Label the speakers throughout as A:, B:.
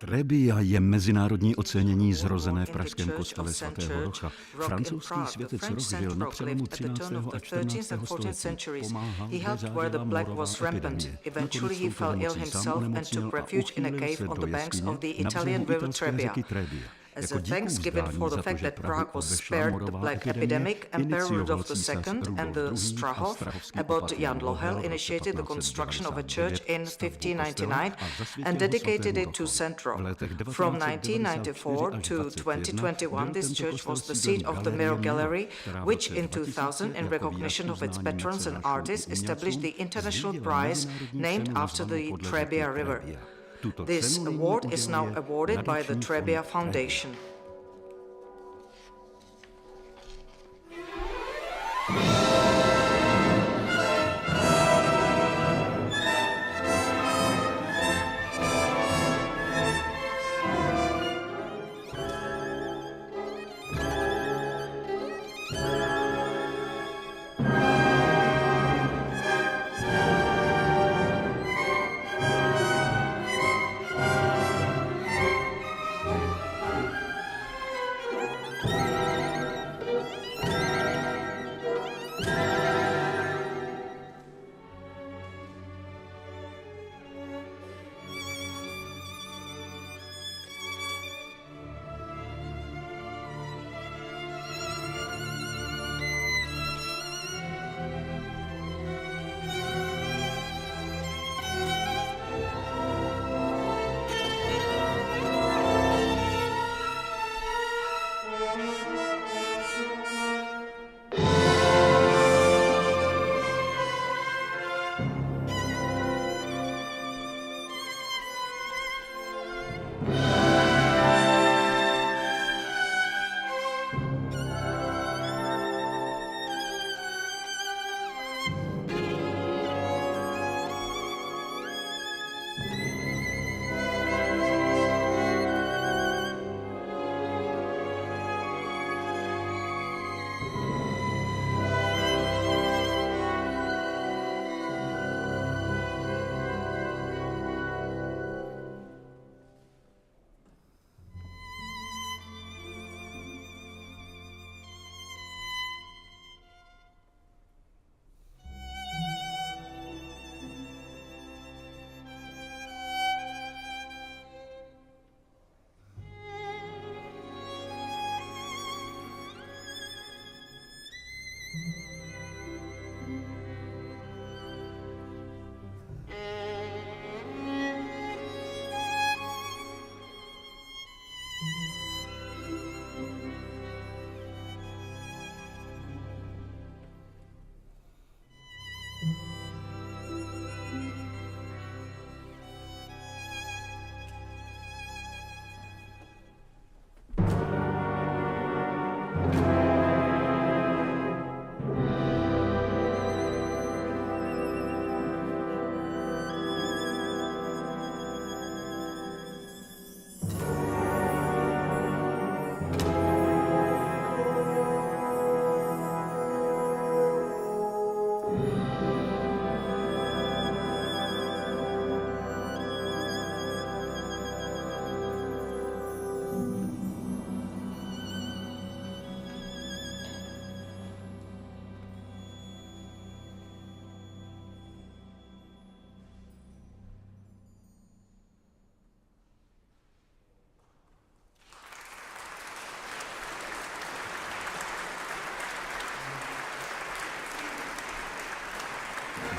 A: Trebbia je mezinárodní ocenění zrozené v pražském kostele svatého Rocha. Francouzský světec Roch žil na přelomu 13. a 14. století. Pomáhal, kde zářila morová epidemie. Nakonec s touto nemocí sám onemocněl a uchýlil se do jeskyně na břehu italské řeky Trebbia.
B: As a thanks given for the fact that Prague was spared the Black Epidemic, Emperor Rudolf II and the Strahov, abbot Jan Lohel, initiated the construction of a church in 1599 and dedicated it to Saint Roch. From 1994 to 2021, this church was the seat of the Mirror Gallery, which in 2000, in recognition of its patrons and artists, established the international prize named after the Trebbia River. This award is now awarded by the Trebbia Foundation.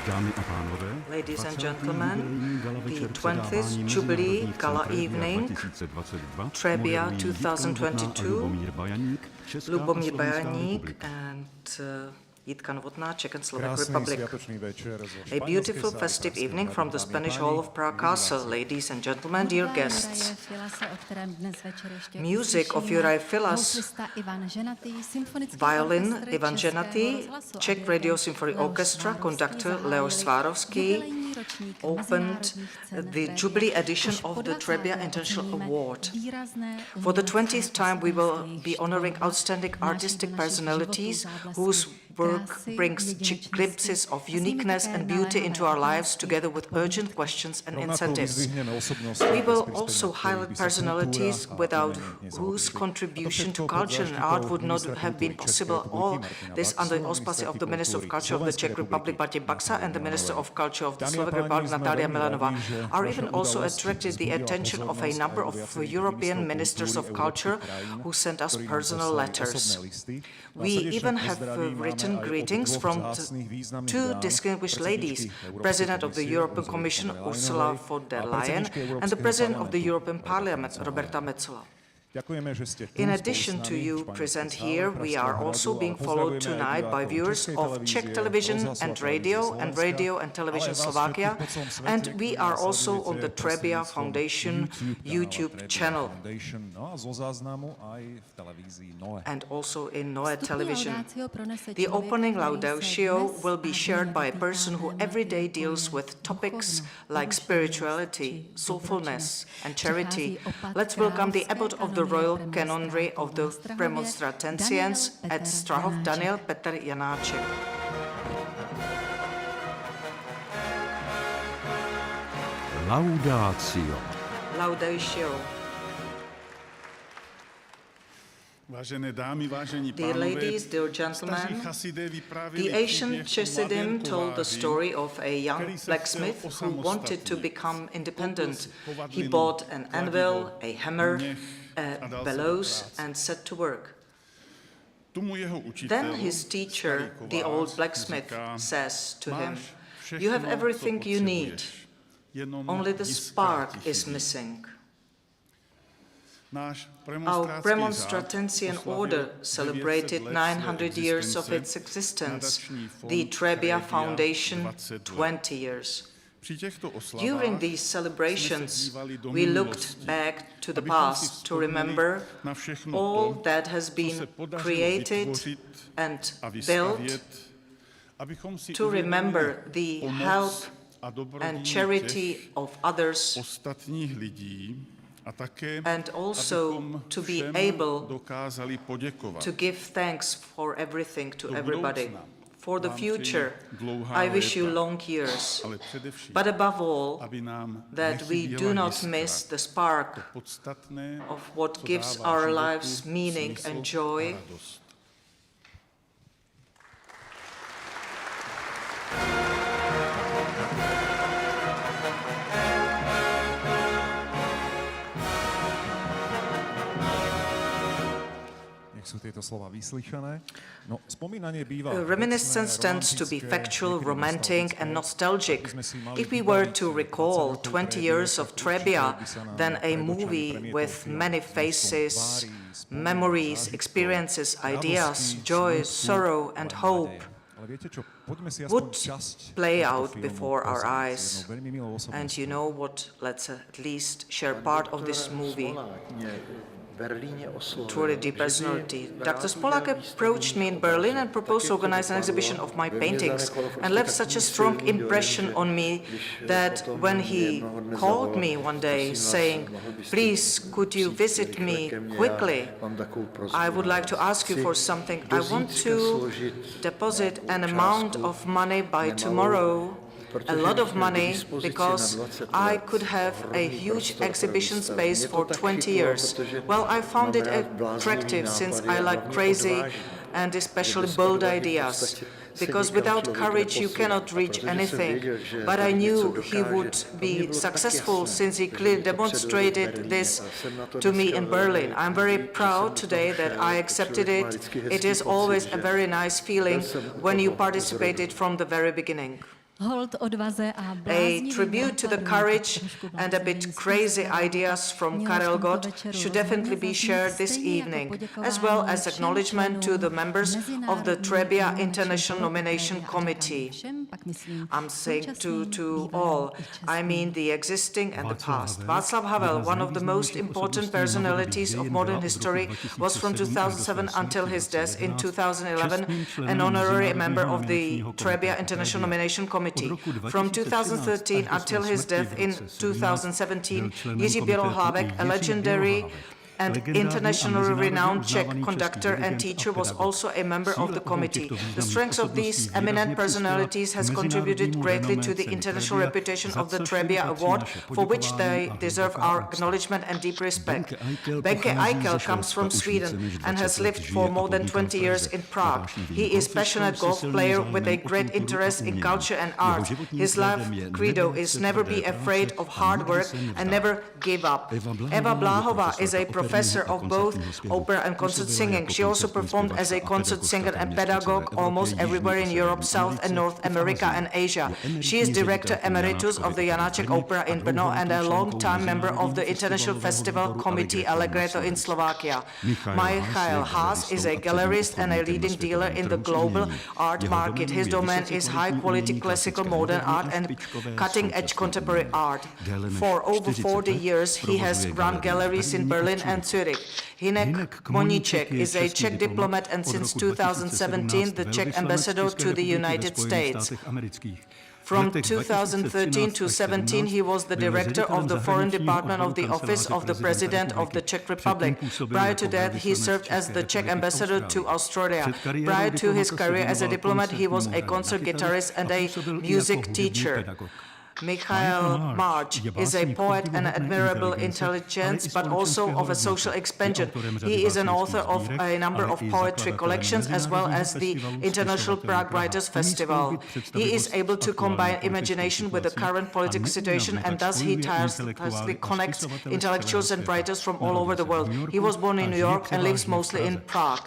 A: Dámy a pánové,
B: ladies and gentlemen, the 20th Jubilee Gala Evening, Trebbia 2022, Lubomír Bajaník and Jitka Novotná, Czech and Slovak Republic. A beautiful festive evening from the Spanish Hall of Prague Castle, ladies and gentlemen, dear guests. Music of Juraj Filas, violin Ivan Ženatý, Czech Radio Symphony Orchestra, conductor Leoš Svárovský, opened the Jubilee edition of the Trebbia International Award. For the 20th time, we will be honoring outstanding artistic personalities whose work brings glimpses of uniqueness and beauty into our lives, together with urgent questions and incentives. We will also highlight personalities without whose contribution to culture and art would not have been possible. All this under the auspices of the Minister of Culture of the Czech Republic, Martin Baxa, and the Minister of Culture of the Slovak Republic, Natalia Milanová. Our event also attracted the attention of a number of European ministers of culture who sent us personal letters. We even have written greetings from two distinguished ladies, President of the European Commission, Ursula von der Leyen, and the President of the European Parliament, Roberta Metsola. In addition to you present here, we are also being followed tonight by viewers of Czech television and radio and television Slovakia, and we are also on the Trebbia Foundation YouTube channel and also in Noe Television. The opening laudatio will be shared by a person who every day deals with topics like spirituality, soulfulness, and charity. Let's welcome the abbot of the Royal Canonry of the Premonstratensians at Strahov, Daniel Petr Janáček.
A: Laudatio.
B: Laudatio. Dear ladies, dear gentlemen, the ancient Chassidim told the story of a young blacksmith who wanted to become independent. He bought an anvil, a hammer, a bellows, and set to work. Then his teacher, the old blacksmith, says to him, "You have everything you need, only the spark is missing." Our Premonstratensian order celebrated 900 years of its existence, the Trebbia Foundation 20 years. During these celebrations, we looked back to the past to remember all that has been created and built, to remember the help and charity of others, and also to be able to give thanks for everything to everybody. For the future, I wish you long years, but above all, that we do not miss the spark of what gives our lives meaning and joy. Reminiscence tends to be factual, romantic, and nostalgic. If we were to recall 20 years of Trebbia, then a movie with many faces, memories, experiences, ideas, joy, sorrow, and hope would play out before our eyes. And you know what? Let's at least share part of this movie. Truly deep personality. Dr. Spolak approached me in Berlin and proposed to organize an exhibition of my paintings, and left such a strong impression on me that when he called me one day saying, "Please, could you visit me quickly? I would like to ask you for something. I want to deposit an amount of money by tomorrow, a lot of money, because I could have a huge exhibition space for 20 years. Well, I found it attractive since I like crazy and especially bold ideas, because without courage you cannot reach anything. But I knew he would be successful since he clearly demonstrated this to me in Berlin. I'm very proud today that I accepted it. It is always a very nice feeling when you participated from the very beginning. A tribute to the courage and a bit crazy ideas from Karel Gott should definitely be shared this evening, as well as acknowledgement to the members of the Trebbia International Nomination Committee. I'm saying to all, I mean the existing and the past. Václav Havel, one of the most important personalities of modern history, was from 2007 until his death in 2011 an honorary member of the Trebbia International Nomination Committee committee. From 2013 until his death in 2017, Jiří Bělohlávek, a legendary and internationally renowned Czech conductor and teacher, was also a member of the committee. The strength of these eminent personalities has contributed greatly to the international reputation of the Trebbia Award, for which they deserve our acknowledgement and deep respect. Benke Eichel comes from Sweden and has lived for more than 20 years in Prague. He is a passionate golf player with a great interest in culture and art. His life credo is never be afraid of hard work and never give up. Eva Bláhová is a professor of both opera and concert singing. She also performed as a concert singer and pedagogue almost everywhere in Europe, South and North America and Asia. She is director emeritus of the Janáček Opera in Brno and a long-time member of the International Festival Committee Allegretto in Slovakia. Michael Haas is a gallerist and a leading dealer in the global art market. His domain is high-quality classical modern art and cutting-edge contemporary art. For over 40 years, he has run galleries in Berlin and Zurich. Hinek Moníček is a Czech diplomat and since 2017 the Czech ambassador to the United States. From 2013 to 17, he was the director of the Foreign Department of the Office of the President of the Czech Republic. Prior to that, he served as the Czech ambassador to Australia. Prior to his career as a diplomat, he was a concert guitarist and a music teacher. Michael March is a poet and admirable intelligence, but also of a social expansion. He is an author of a number of poetry collections as well as the International Prague Writers Festival. He is able to combine imagination with the current political situation, and thus he tirelessly connects intellectuals and writers from all over the world. He was born in New York and lives mostly in Prague.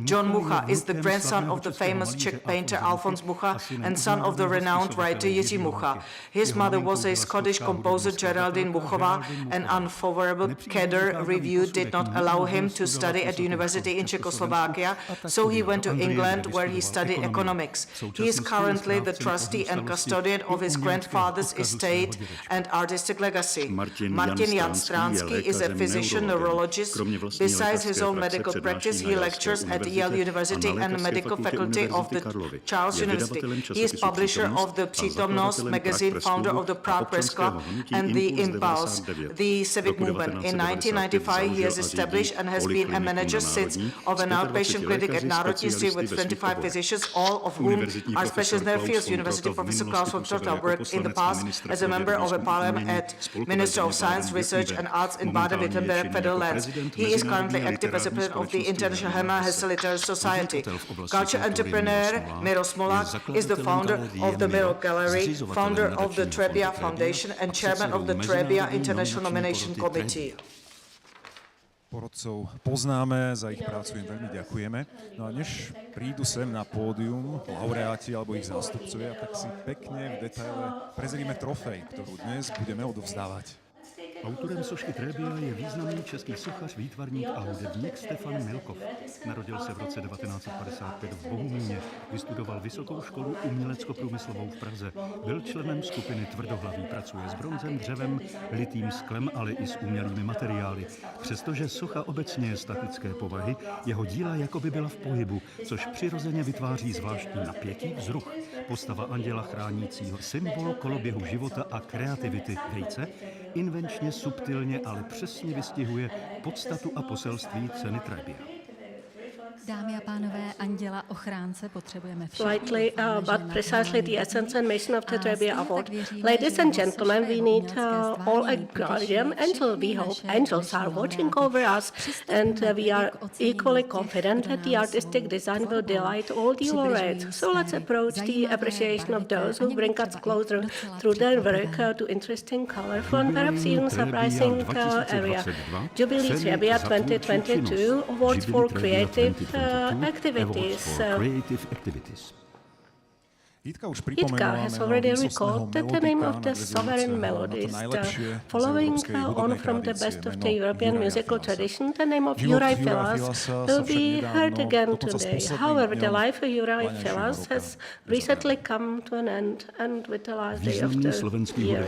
B: John Mucha is the grandson of the famous Czech painter Alfons Mucha and son of the renowned writer Jiří Mucha. His mother was a Scottish composer, Geraldine Muchová. An unfavorable Cadre review did not allow him to study at university in Czechoslovakia, so he went to England where he studied economics. He is currently the trustee and custodian of his grandfather's estate and artistic legacy. Martin Jan Stránský is a physician neurologist. Besides his own medical practice, he lectures at Yale University and the medical faculty of the Charles University. He is publisher of the Přítomnost magazine, founder of the Prague Press Club and the Impulse, the civic movement. In 1995, he has established and has been a manager since of an outpatient clinic at Národnictví with 25 physicians, all of whom are specialists in their fields. University professor Klaus von Tortel worked in the past as a member of a parliament at Minister of Science, Research and Arts in Baden-Württemberg Federal Lands. He is currently active as a president of the International Hema Literary Society. Culture entrepreneur Miro Smolák is the founder of the Miro Gallery, founder of the Trebbia Foundation and chairman of the Trebbia International Nomination Committee.
C: Porodcov poznáme, za ich prácu im veľmi ďakujeme. No a než prídu sem na pódium laureáti alebo ich zástupcovia, tak si pekne v detaile prezrime trofej, ktorú dnes budeme odovzdávať.
A: Autorem sošky Trebbia je významný český sochař, výtvarník a hudebník Stefan Milkov. Narodil se v roce 1955 v Bohumíně, vystudoval Vysokou školu umělecko-průmyslovou v Praze. Byl členem skupiny Tvrdohlaví, pracuje s bronzem, dřevem, litým sklem, ale i s umělými materiály. Přestože socha obecně je statické povahy, jeho díla jakoby byla v pohybu, což přirozeně vytváří zvláštní napětí, vzruch. Postava anděla chránícího, symbol koloběhu života a kreativity vejce, invenčně, subtilně, ale přesně vystihuje podstatu a poselství ceny Trebbia.
D: Dámy a pánové, anděla ochránce potřebujeme všichni.
E: Slightly, but precisely the essence and mission of the Trebbia Award. Ladies and gentlemen, we need all a guardian angel. We hope angels are watching over us, and we are equally confident that the artistic design will delight all the laureates. So let's approach the appreciation of those who bring us closer through their work to interesting, colorful, and perhaps even surprising area. Jubilee Trebbia 2022 Awards for Creative activities. Jitka has already recalled that the name of the sovereign melodist. Following on from the best of the European musical tradition, the name of Juraj Filas will be heard again today. However, the life of Juraj Filas has recently come to an end, and with the last day of the year.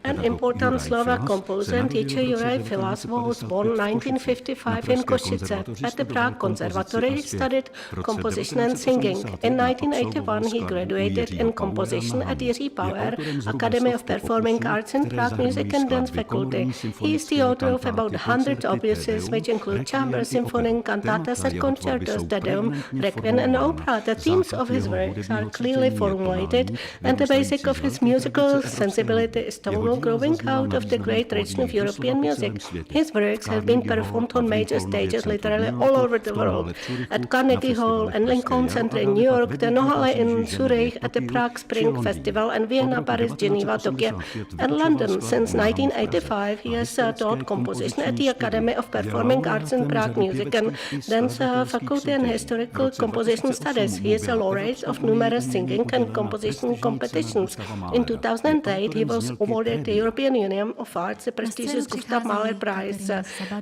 E: An important Slovak composer and teacher Juraj Filas was born 1955 in Košice. At the Prague Conservatory he studied composition and singing. In 1981 he he graduated in composition at Jiří Bauer Academy of Performing Arts in Prague Music and Dance Faculty. He is the author of about 100 opuses, which include chamber, symphony, cantatas, and concertos, Dedeum, Requiem, and opera. The themes of his works are clearly formulated, and the basic of his musical sensibility is tonal, growing out of the great tradition of European music. His works have been performed on major stages literally all over the world. At Carnegie Hall and Lincoln Center in New York, the Nohalle in Zurich, at the Prague Spring Festival, and Vienna, Paris, Geneva, Tokyo, and London. Since 1985, he has taught composition at the Academy of Performing Arts in Prague Music and Dance Faculty and Historical Composition Studies. He is a laureate of numerous singing and composition competitions. In 2008, he was awarded the European Union of Arts the prestigious Gustav Mahler Prize.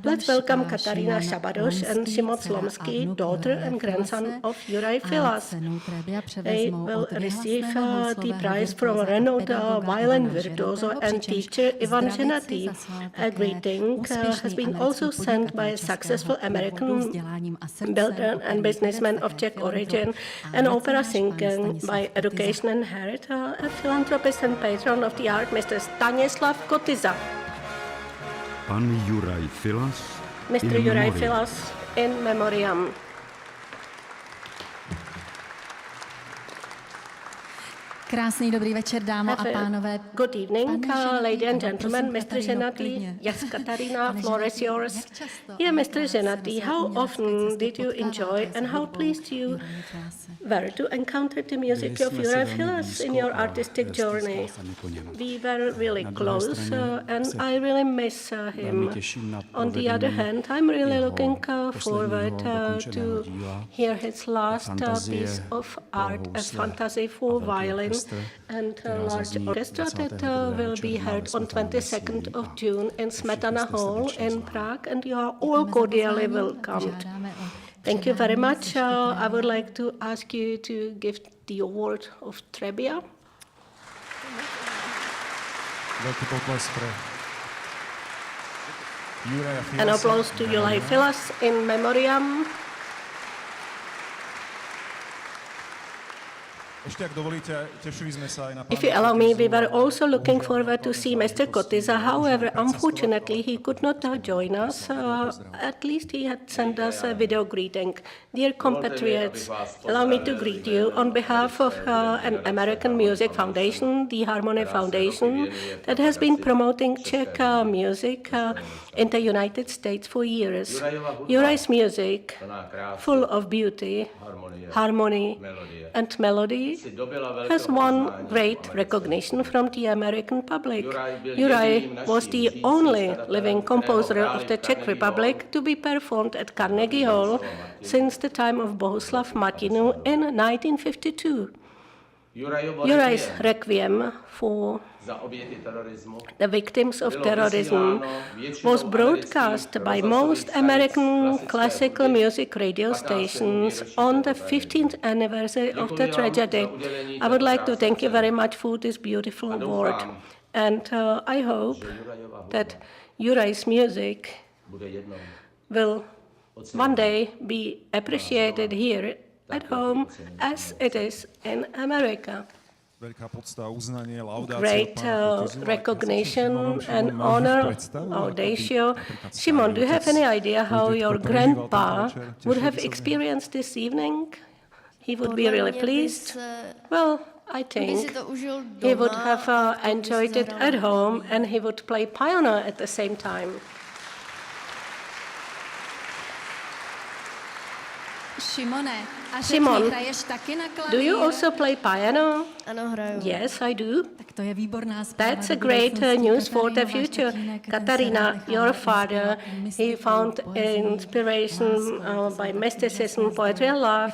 E: Let's welcome Katarina Shabadoš and Šimon Slomský, daughter and grandson of Juraj Filas. They will receive the prize from renowned violin virtuoso and teacher Ivan Ženatý. A greeting has been also sent by a successful American builder and businessman of Czech origin, an opera singer by education and heritage, a philanthropist and patron of the art, Mr. Stanislav Kotyza.
A: Pan Juraj Filas.
E: Mr. Juraj Filas in memoriam.
D: Krásný dobrý večer, dámo a pánové.
E: Good evening, ladies and gentlemen. Mr. Ženatý, yes, Katarina, floor is yours. Yeah, Mr. Ženatý, how often did you enjoy and how pleased you were to encounter the music of Juraj Filas in your artistic journey? We were really close and I really miss him. On the other hand, I'm really looking forward to hear his last piece of art, a fantasy for violin and a large orchestra that will be heard on 22nd of June in Smetana Hall in Prague, and you are all cordially welcomed. Thank you very much. I would like to ask you to give the award of Trebbia. An applause to Juraj Filas in memoriam. If you allow me, we were also looking forward to see Mr. Kotyza. However, unfortunately, he could not join us. At least he had sent us a video greeting. Dear compatriots, allow me to greet you on behalf of an American music foundation, the Harmony Foundation, that has been promoting Czech music in the United States for years. Juraj's music, full of beauty, harmony, and melody, has won great recognition from the American public. Juraj was the only living composer of the Czech Republic to be performed at Carnegie Hall since the time of Bohuslav Matinu in 1952. Juraj's Requiem for the victims of terrorism was broadcast by most American classical music radio stations on the 15th anniversary of the tragedy. I would like to thank you very much for this beautiful award. And I hope that Juraj's music will one day be appreciated here at home as it is in America. Great recognition and honor, audatio. Shimon, do you have any idea how your grandpa would have experienced this evening? He would be really pleased. Well, I think he would have enjoyed it at home and he would play piano at the same time. Šimon, do you also play piano? Yes, I do. That's a great news for the future. Katarina, your father, he found inspiration by mysticism, poetry, and love.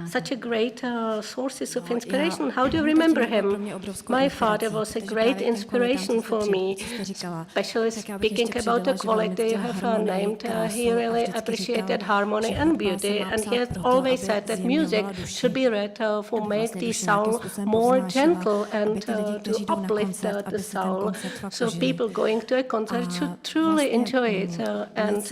E: Such a great sources of inspiration. How do you remember him? My father was a great inspiration for me, especially speaking about the quality you have named. He really appreciated harmony and beauty, and he has always said that music should be read to make the soul more gentle and to uplift the soul. So people going to a concert should truly enjoy it. And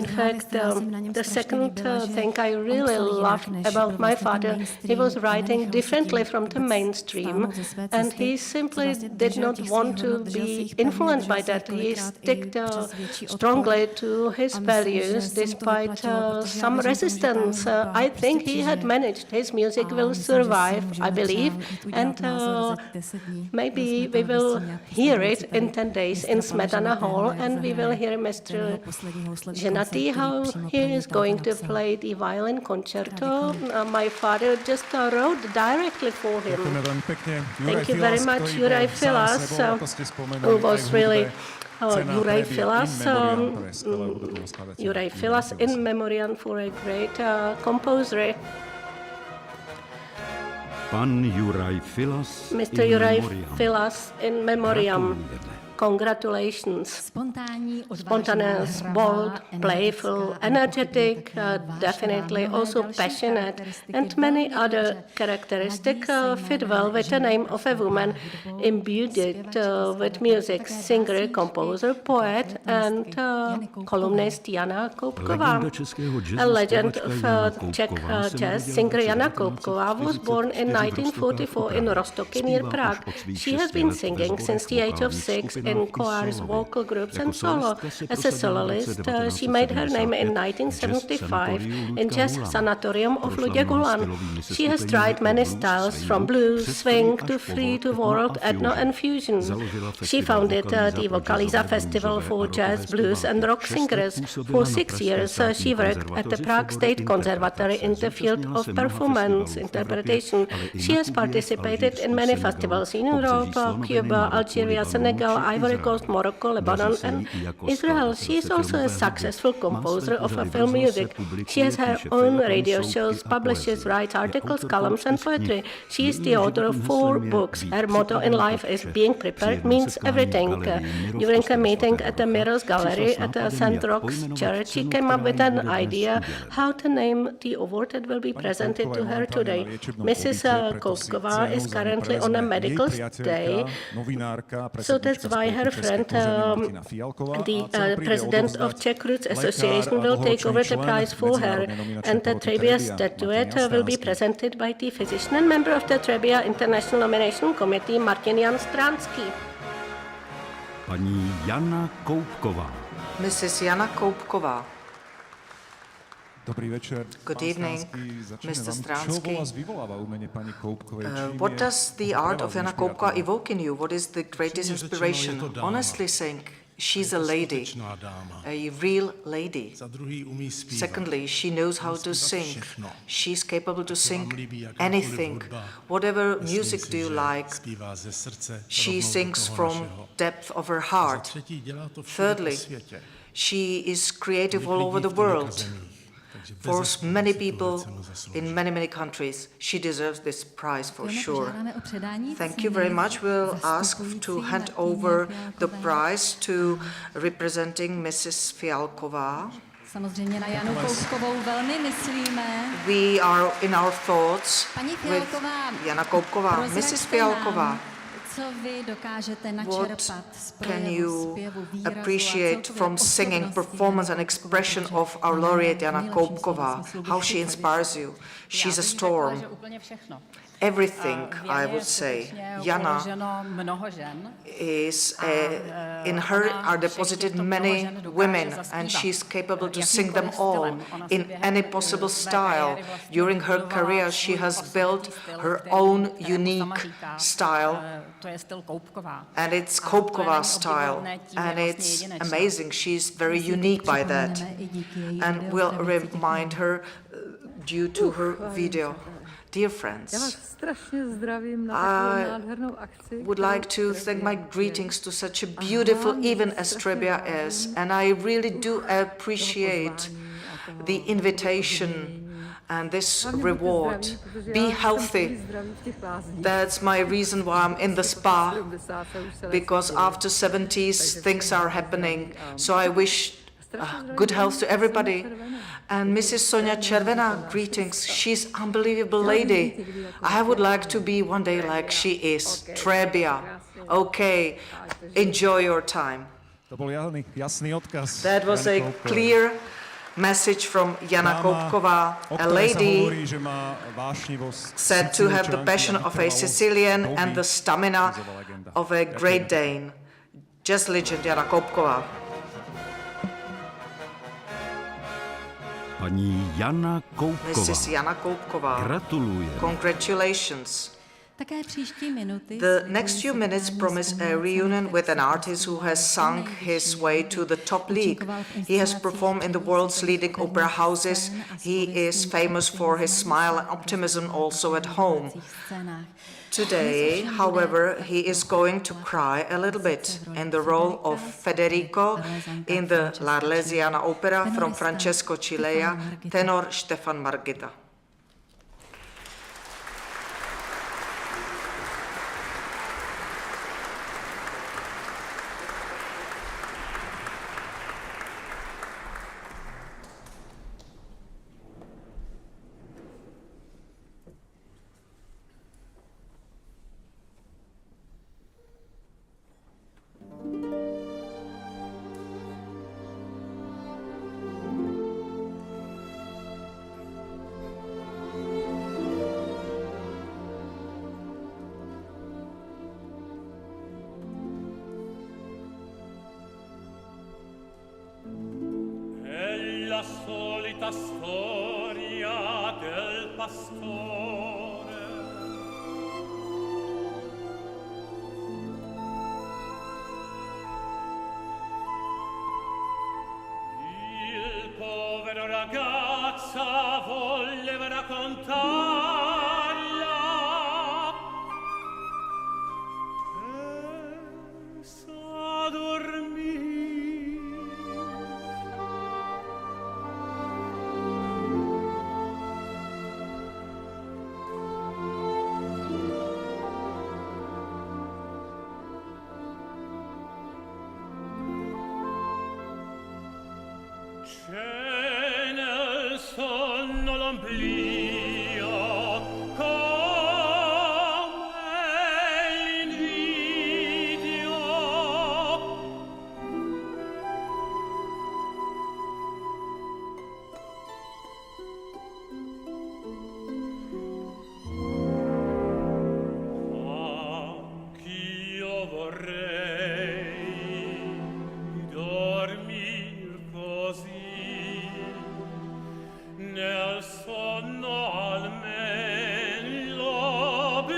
E: in fact, the second thing I really loved about my father, he was writing differently from the mainstream, and he simply did not want to be influenced by that. He stuck strongly to his values despite some resistance. I think he had managed. His music will survive, I believe, and maybe we will hear it in 10 days in Smetana Hall, and we will hear Mr. Ženatý, how he is going to play the violin concerto. My father just wrote directly for him. Thank you very much, Juraj Filas, who was really Juraj Filas in memoriam for a great composer.
A: Pan Juraj Filas
E: Mr. Juraj Filas in memoriam. Congratulations. Spontaneous, bold, playful, energetic, definitely also passionate, and many other characteristics fit well with the name of a woman imbued with music, singer, composer, poet, and columnist Jana Koubková. A legend of Czech jazz, singer Jana Koubková was born in 1944 in Rostoky near Prague. She has been singing since the age of 6 in choirs, vocal groups, and solo. As a soloist, she made her name in 1975 in Jazz Sanatorium of Luděk Ulan. She has tried many styles, from blues, swing, to free, to world, ethno, and fusion. She founded the Vocaliza Festival for jazz, blues, and rock singers. For 6 years, she worked at the Prague State Conservatory in the field of performance interpretation. She has participated in many festivals in Europe, Cuba, Algeria, Senegal, Ivory Coast, Morocco, Lebanon, and Israel. She is also a successful composer of film music. She has her own radio shows, publishes, writes articles, columns, and poetry. She is the author of 4 books. Her motto in life is "Being prepared means everything." During a meeting at the Mirrors Gallery at the St. Roch's Church, she came up with an idea how to name the award that will be presented to her today. Mrs. Koubková is currently on a medical stay, so that's why her friend, the president of Czech Roots Association, will take over the prize for her, and the Trebbia statuette will be presented by the physician and member of the Trebbia International Nomination Committee, Martin Jan Stránský.
A: Paní Jana Koubková.
B: Mrs. Jana Koubková.
C: Dobrý večer.
B: Good evening, Mr. Stránský.
C: What
B: What does the art of Jana Koubková evoke in you? What is the greatest inspiration? Honestly saying, she's a lady, a real lady. Secondly, she knows how to sing. She's capable to sing anything. Whatever music do you like, she sings from depth of her heart. Thirdly, she is creative all over the world. For many people in many countries, she deserves this prize for sure. Thank you very much. We'll ask to hand over the prize to representing Mrs. Fialková.
D: Samozřejmě na Janu Koubkovou velmi myslíme.
B: We are in our thoughts with Jana Koubková. Mrs. Fialková,
D: co vy dokážete načerpat z
B: can you
D: zpěvu, výrazu
B: appreciate from singing, performance and expression of our laureate Jana Koubková? How she inspires you? She's a storm. Everything, I would say. Jana is, in her are deposited many women, and she's capable to sing them all in any possible style. During her career, she has built her own unique style, and it's Koubková style, and it's amazing. She's very unique by that, and we'll remind her due to her video. Dear friends, I would like to thank my greetings to such a beautiful event as Trebbia is, and I really do appreciate the invitation and this reward. Be healthy. That's my reason why I'm in the spa, because after 70s things are happening. So I wish Good health to everybody. And Mrs. Sonia Červená, greetings. She's unbelievable lady. I would like to be one day like she is. Trebbia. Okay, enjoy your time.
C: To bol jasný odkaz.
B: That was a clear message from Jana Koupková, a lady said to have the passion of a Sicilian and the stamina of a Great Dane. Just legend Jana Koupková.
A: Paní Jana Koupková.
B: Mrs. Jana Koupková.
A: Gratuluji.
B: Congratulations.
D: Také příští minuty.
B: The next few minutes promise a reunion with an artist who has sung his way to the top league. He has performed in the world's leading opera houses. He is famous for his smile and optimism also at home. Today, however, he is going to cry a little bit in the role of Federico in the L'Arlesiana opera from Francesco Cilea, tenor Stefan Margita.
F: La solita storia del pastore. Il povero ragazza voleva raccontarla e sa dormire. C'è nel sonno l'oblio come l'invidio. Anch'io vorrei dormir così, nel sonno almen l'oblio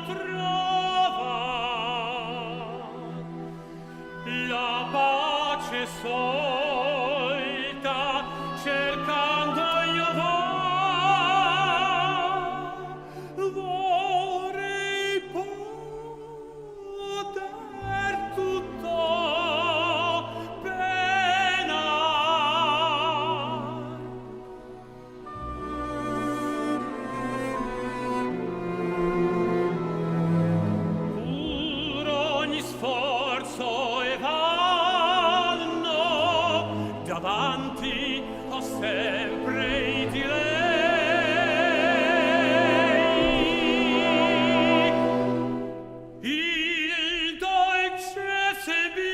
F: trova, la pace solta cercando io vorrei poter tutto davanti ho sempre i di lei, il dolce sembiante.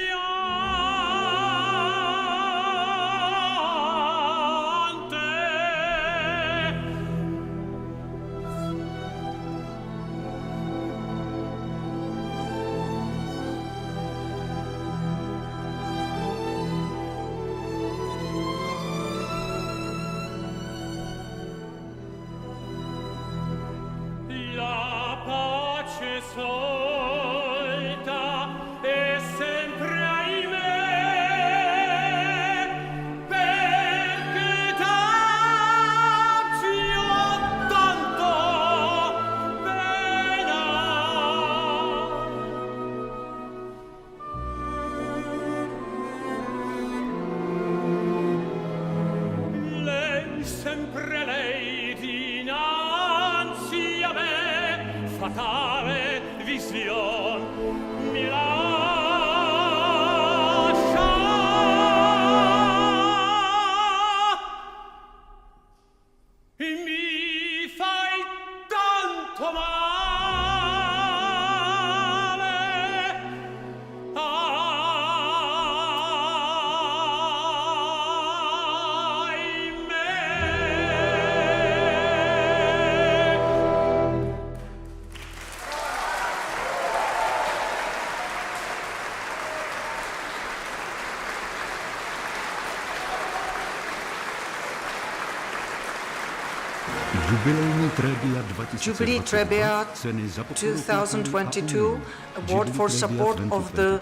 B: Jubilee Trebbia 2022 Award for Support of the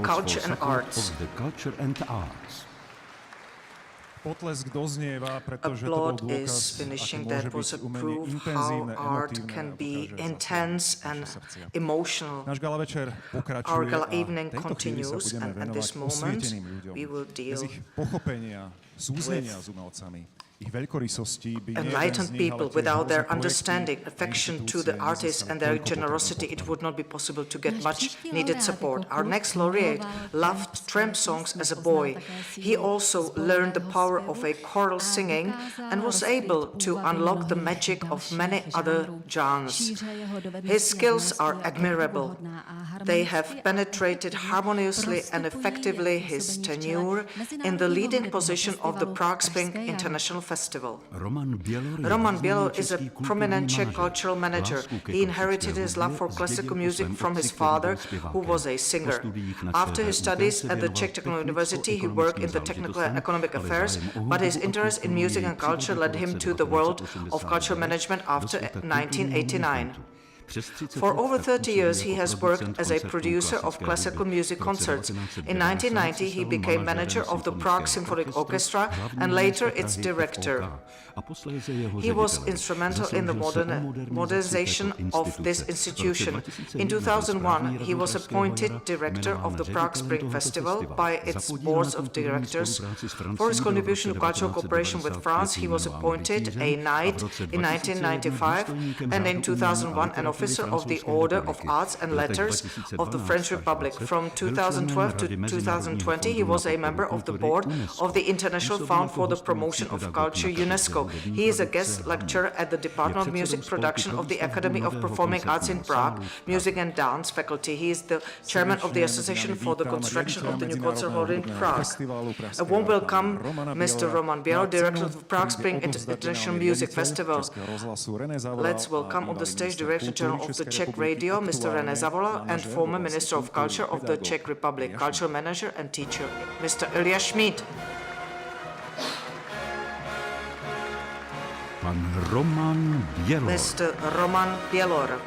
B: Culture and Arts.
C: Potlesk doznieva, pretože to bol
B: Applaud is
C: dôkaz,
B: finishing.
C: aké môže
B: That was
C: byť
B: a
C: umenie
B: proof how
C: intenzívne,
B: art
C: emotívne
B: can
C: a
B: be
C: dokáže zasahovať
B: intense and
C: naše srdcia.
B: emotional.
C: Náš gala večer pokračuje
B: Our gala
C: a
B: evening
C: tejto chvíli sa
B: continues,
C: budeme
B: and at
C: venovať
B: this moment
C: osvieteným ľuďom.
B: we will deal
C: Bez ich pochopenia, súznenia s umelcami. Ich veľkorysosti by
B: enlightened people. Without their understanding, affection to the artists and their generosity, it would not be possible to get much needed support. Our next laureate loved tramp songs as a boy. He also learned the power of a choral singing and was able to unlock the magic of many other genres. His skills are admirable. They have penetrated harmoniously and effectively his tenure in the leading position of the Prague Spring International Festival.
A: Roman
B: Bielor is a prominent Czech cultural manager. He inherited his love for classical music from his father, who was a singer. After his studies at the Czech Technical University, he worked in the technical and economic affairs, but his interest in music and culture led him to the world of cultural management after 1989. For over 30 years, he has worked as a producer of classical music concerts. In 1990, he became manager of the Prague Symphonic Orchestra and later its director. He was instrumental in the modernization of this institution. In 2001, he was appointed director of the Prague Spring Festival by its boards of directors. For his contribution to cultural cooperation with France, he was appointed a knight in 1995 and in 2001 an officer of the Order of Arts and Letters of the French Republic. From 2012 to 2020, he was a member of the board of the International Fund for the Promotion of Culture, UNESCO. He is a guest lecturer at the Department of Music Production of the Academy of Performing Arts in Prague, Music and Dance faculty. He is the chairman of the Association for the Construction of the New Concert Hall in Prague. A warm welcome, Mr. Roman Bielor, director of the Prague Spring International Music Festival. Let's welcome on the stage Director General of the Czech Radio, Mr. René Zavola, and former Minister of Culture of the Czech Republic, cultural manager and teacher, Mr. Ilja Schmid. Mr. Roman Bielor.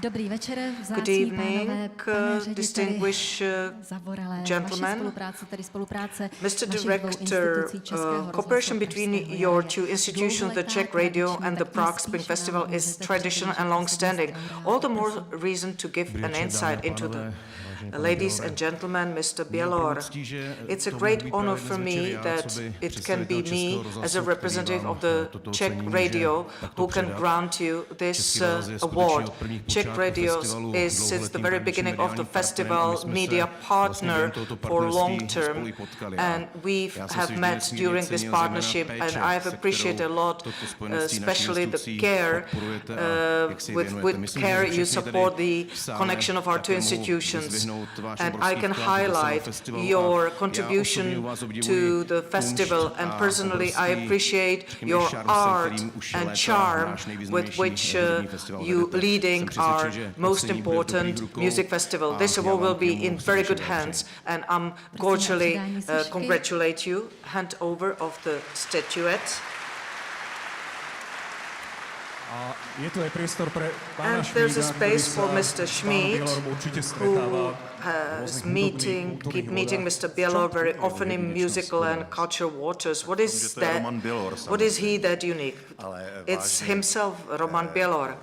D: Dobrý večer,
B: Good
D: vzácní
B: evening,
D: pánové, pane
B: distinguished
D: Zavoralé,
B: gentlemen.
D: spolupráce
B: Mr.
D: našich dvou
B: Director,
D: institucí Českého
B: cooperation
D: rozhlasu
B: between
D: Pražského
B: your
D: rádia
B: two institutions, the
D: dlouholetá
B: Czech Radio
D: tradiční,
B: and the
D: tak
B: Prague
D: dnes
B: Spring
D: spíš
B: Festival,
D: nám
B: is
D: zde
B: traditional
D: především
B: and long-standing.
D: představit
B: All the more
D: prosím.
B: reason to give an insight into the ladies and gentlemen, Mr. Bielor. It's a great honor for me that it can be me as a representative of the Czech Radio who can grant you this award. Czech Radio is, since the very beginning of the festival, media partner for long term, and we have met during this partnership, and I have appreciated a lot, especially the care, with care you support the connection of our two institutions. And I can highlight your contribution to the festival, and personally I appreciate your art and charm with which you leading our most important music festival. This award will be in very good hands, and I'm cordially congratulate you. Hand over of the statuette. And there's a space for Mr. Schmid, who keep meeting Mr. Bielor very often in musical and cultural waters. What is that? What is he that unique? It's himself, Roman Bielor.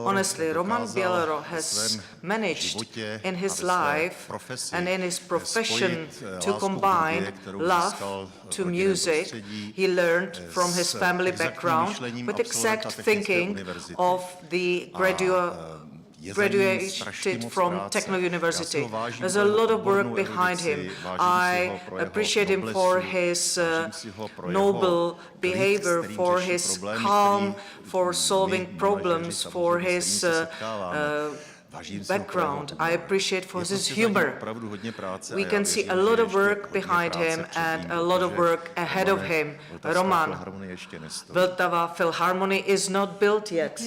B: Honestly, Roman Bielor has managed in his life and in his profession to combine love to music. He learned from his family background with exact thinking of the graduated from Technical University. There's a lot of work behind him. I appreciate him for his noble behavior, for his calm, for solving problems, for his background. I appreciate for his humor. We can see a lot of work behind him and a lot of work ahead of him. Roman, Vltava Philharmony is not built yet.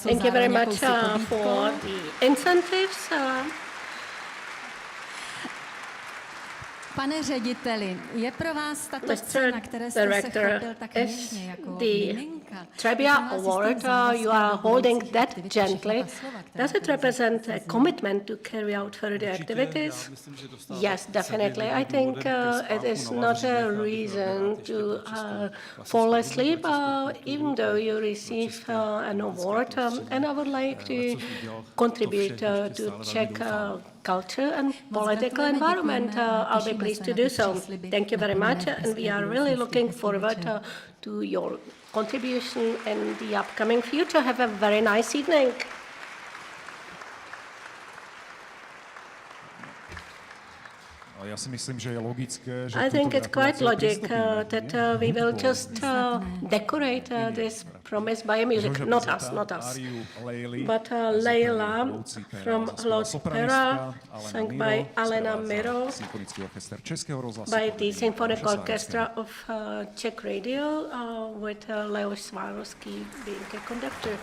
E: Thank you very much for the incentives.
D: Pane řediteli, je pro vás tato scéna, které jste se chopil tak něžně jako miminka?
E: Trebbia Award you are holding that gently. Does it represent a commitment to carry out further activities? Yes, definitely. I think it is not a reason to fall asleep, even though you receive an award. And I would like to contribute to Czech culture and political environment. I'll be pleased to do so. Thank you very much, and we are really looking forward to your contribution in the upcoming future. Have a very nice evening.
C: Ja si myslím, že je logické, že
E: I think it's quite logic that we will just decorate this promise by a music. Not us, but Leila from Lord Pera, sung by Alena Miro, by the Symphonic Orchestra of Czech Radio, with Leoš Svárovský being a conductor.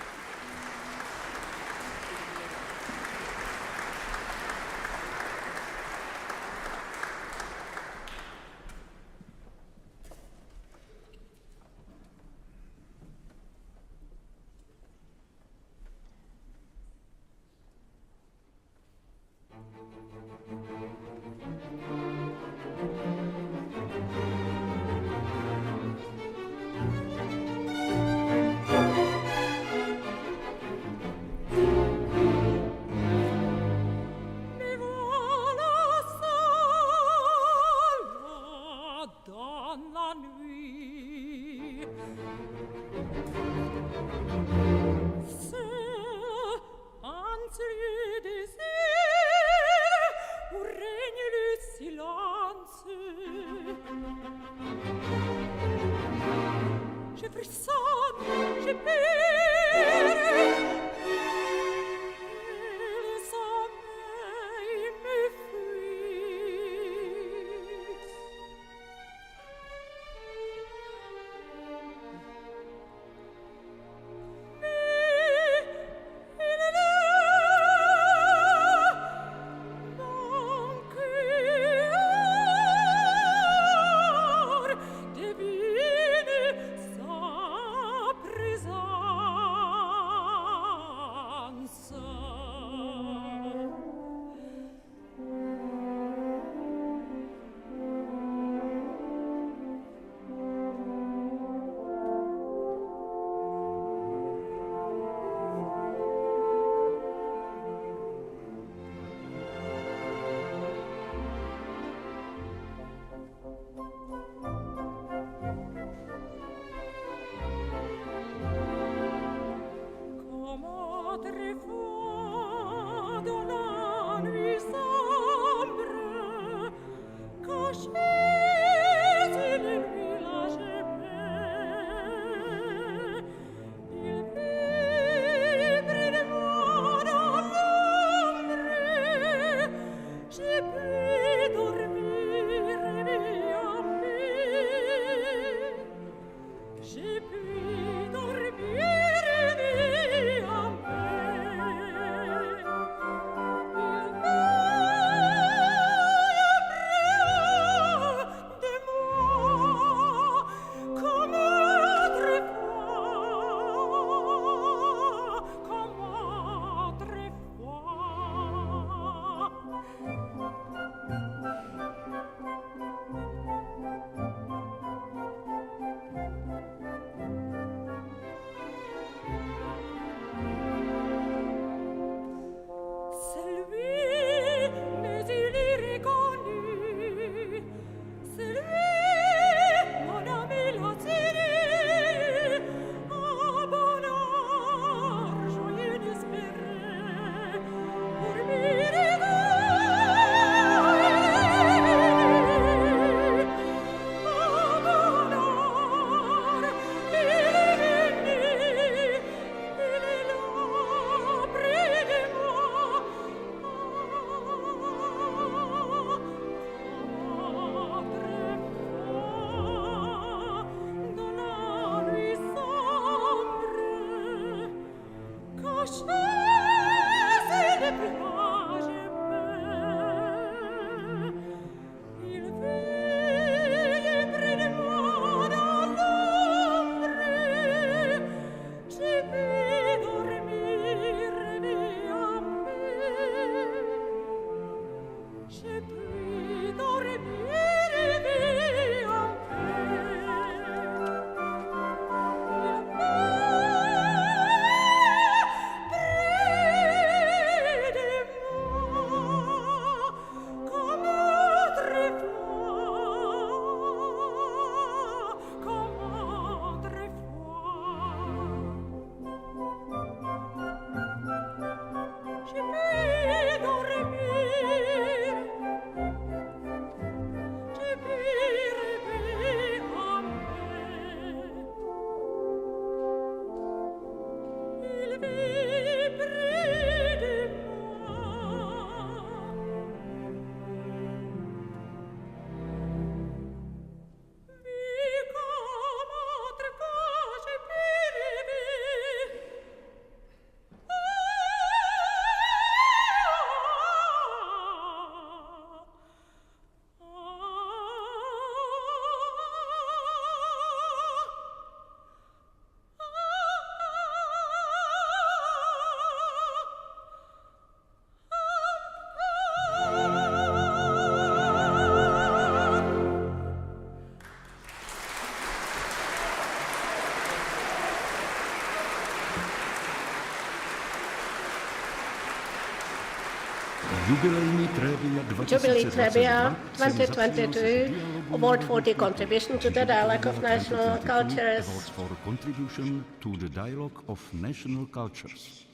E: Jubilee Trebbia 2022 Award for the contribution to the dialogue of national cultures.
A: For contribution to the dialogue of national cultures.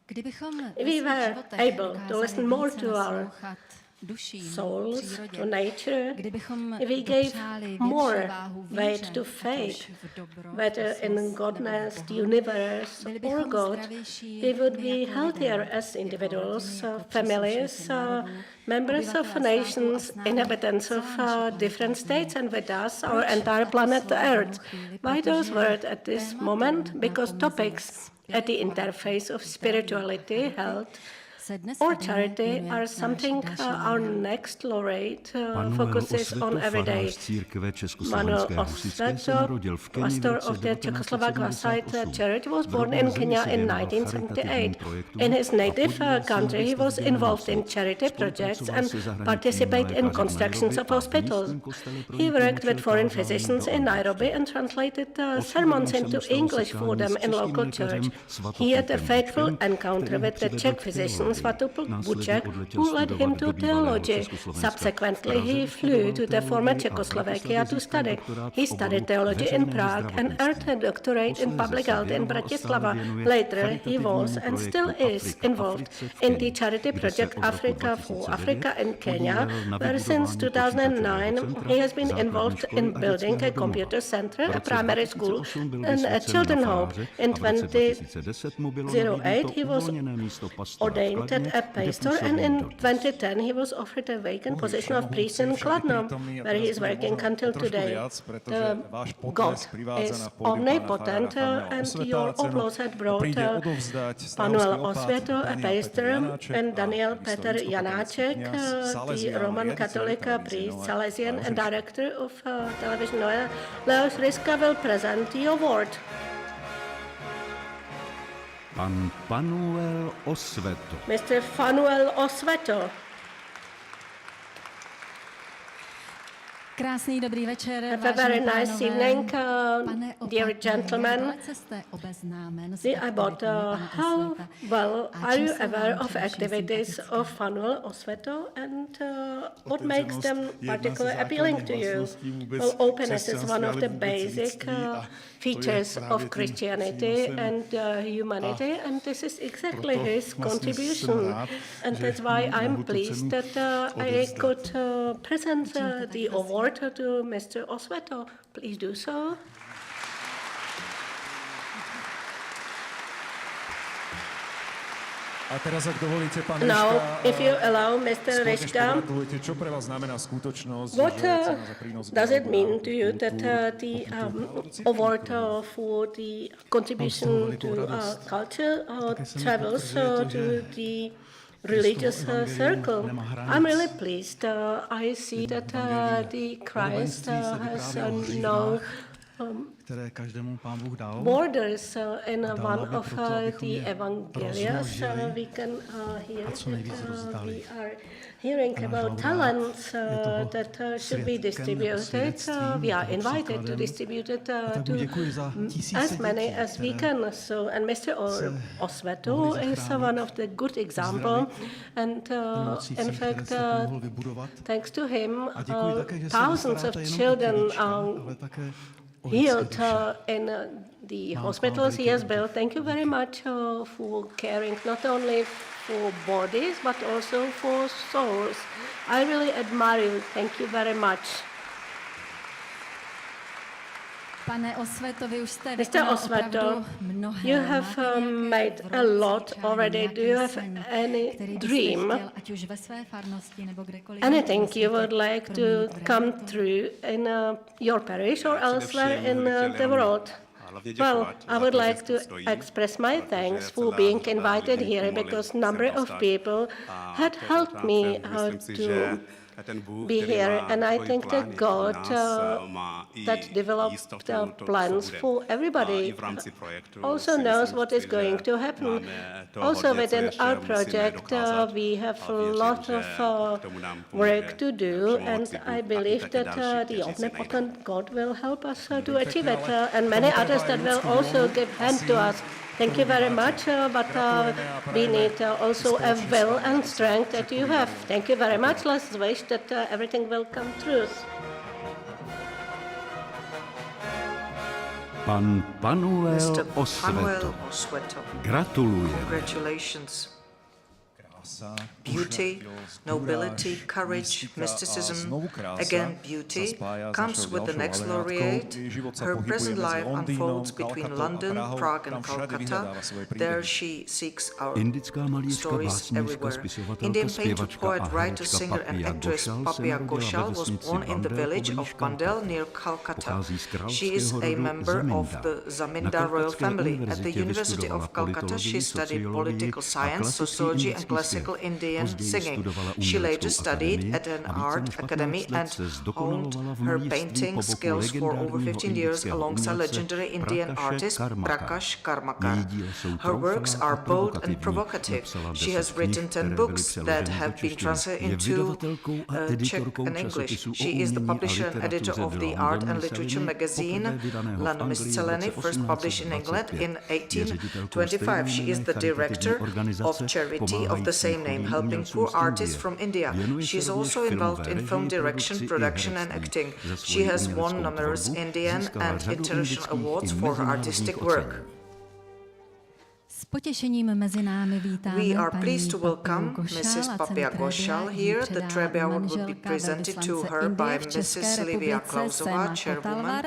E: If we were able to listen more to our souls, to nature, if we gave more weight to faith, whether in godness, the universe, or God, we would be healthier as individuals, families, members of nations, inhabitants of different states, and with us, our entire planet Earth. Why those words at this moment? Because topics at the interface of spirituality, health, or charity are something our next laureate focuses on every day. Manuel Osveto, pastor of the Czechoslovak Church, was born in Kenya in 1978. In his native country, he was involved in charity projects and participated in constructions of hospitals. He worked with foreign physicians in Nairobi and translated sermons into English for them in local church. He had a faithful encounter with the Czech physician Svatopluk Buček, who led him to theology. Subsequently, he flew to the former Czechoslovakia to study. He studied theology in Prague and earned a doctorate in public health in Bratislava. Later, he was and still is involved in the charity project Africa for Africa in Kenya, where since 2009 he has been involved in building a computer center, a primary school, and a children's home. In 2008, he was ordained a pastor, and in 2010 he was offered a vacant position of priest in Kladno, where he is working until today. God is omnipotent, and your applause had brought Manuel Osveto, a pastor, and Daniel Peter Janáček, the Roman Catholic priest, Salesian, and director of television. Leos Ryska will present the award.
A: Pan Panuel Osveto.
E: Mr. Panuel Osveto.
D: Krásný dobrý večer,
E: Have a very nice evening, dear gentlemen. How well are you aware of activities of Panuel Osveto, and what makes them particularly appealing to you? Well, openness is one of the basic features of Christianity and humanity, and this is exactly his contribution. And that's why I'm pleased that I could present the award to Mr. Osveto. Please do so.
C: A teraz, ak dovolíte, pán
E: Now,
C: Ryška,
E: if you allow Mr. Ryška,
C: čo pre vás znamená skutočnosť,
E: what
C: že cena za prínos
E: does it mean to you that the award for the contribution to culture travels to the religious circle? I'm really pleased. I see that the Christ has no borders in one of the Evangelias. We can hear that we are hearing about talents that should be distributed. We are invited to distribute it to as many as we can. So, and Mr. Osveto is one of the good examples, and in fact, thanks to him, thousands of children healed in the hospitals he has built. Thank you very much for caring not only for bodies but also for souls. I really admire you. Thank you very much. Mr. Osveto, you have made a lot already. Do you have any dream, anything you would like to come through in your parish or elsewhere in the world? Well, I would like to express my thanks for being invited here, because a number of people had helped me to be here, and I think that God that developed plans for everybody also knows what is going to happen. Also within our project we have a lot of work to do, and I believe that the omnipotent God will help us to achieve it, and many others that will also give hand to us. Thank you very much, but we need also a will and strength that you have. Thank you very much. Let's wish that everything will come true.
A: Pan Panuel
B: Mr.
A: Osveto.
B: Osveto.
A: Gratuluje.
B: Congratulations. Beauty, nobility, courage, mysticism, again beauty, comes with the next laureate. Her present life unfolds between London, Prague and Calcutta. There she seeks our
A: Indická malířka,
B: stories
A: básnířka,
B: everywhere.
A: spisovatelka,
B: Indian painter,
A: zpěvačka
B: poet,
A: a
B: writer,
A: herečka
B: singer and
A: Papia
B: actress
A: Gošal se
B: Papia
A: narodila
B: Gošal
A: ve
B: was
A: vesnici
B: born in the
A: Bandel
B: village
A: poblíž
B: of Bandel
A: Calcutta.
B: near Calcutta.
A: Pochází z
B: She is
A: královského
B: a
A: rodu
B: member of
A: Zaminda.
B: the
A: Na
B: Zamindar royal
A: Kalkatské
B: family. At the
A: univerzitě
B: University
A: vystudovala
B: of Calcutta
A: politologii,
B: she studied
A: sociologii
B: political
A: a
B: science,
A: klasický
B: sociology and
A: indický
B: classical
A: zpěv.
B: Indian
A: Později
B: singing.
A: studovala
B: She later
A: uměleckou
B: studied
A: akademii
B: at an
A: a více
B: art
A: než 15
B: academy
A: let
B: and
A: se
B: honed
A: zdokonalovala v
B: her
A: malířství
B: painting
A: po boku
B: skills for over
A: legendárního
B: 15 years
A: indického
B: alongside
A: umělce
B: legendary Indian
A: Prakaše
B: artist
A: Karmakara.
B: Prakash Karmakar.
A: Její díla jsou
B: Her works
A: troufalá a
B: are bold and
A: provokativní.
B: provocative.
A: Napsala
B: She
A: 10
B: has written
A: knih,
B: 10
A: které byly
B: books that
A: přeloženy
B: have
A: do
B: been
A: češtiny.
B: translated
A: Je
B: into
A: vydavatelkou a
B: Czech
A: editorkou
B: and English.
A: časopisu
B: She
A: o
B: is the
A: umění a
B: publisher and editor
A: literatuře
B: of
A: de
B: the
A: la
B: Art and
A: Nouvelle
B: Literature
A: Miscellany,
B: magazine
A: poprvé vydaného v
B: La
A: Anglii v
B: Miscellany,
A: roce
B: first published in England in 1825. She is the director of charity of the same name, helping poor artists from India. She is also involved in film direction, production and acting. She has won numerous Indian and international awards for her artistic work.
D: S potěšením mezi námi vítáme
B: We are
D: paní
B: pleased to
D: Papiu
B: welcome
D: Gošal
B: Mrs.
D: a
B: Papia
D: cenu
B: Gošal
D: Trebbia
B: here. The
D: předá
B: Trebbia Award will be
D: manželka
B: presented to
D: velvyslance
B: her by
D: Indie v České
B: Mrs. Livia
D: republice
B: Klausová,
D: Sema
B: chairwoman.
D: Kotalvar.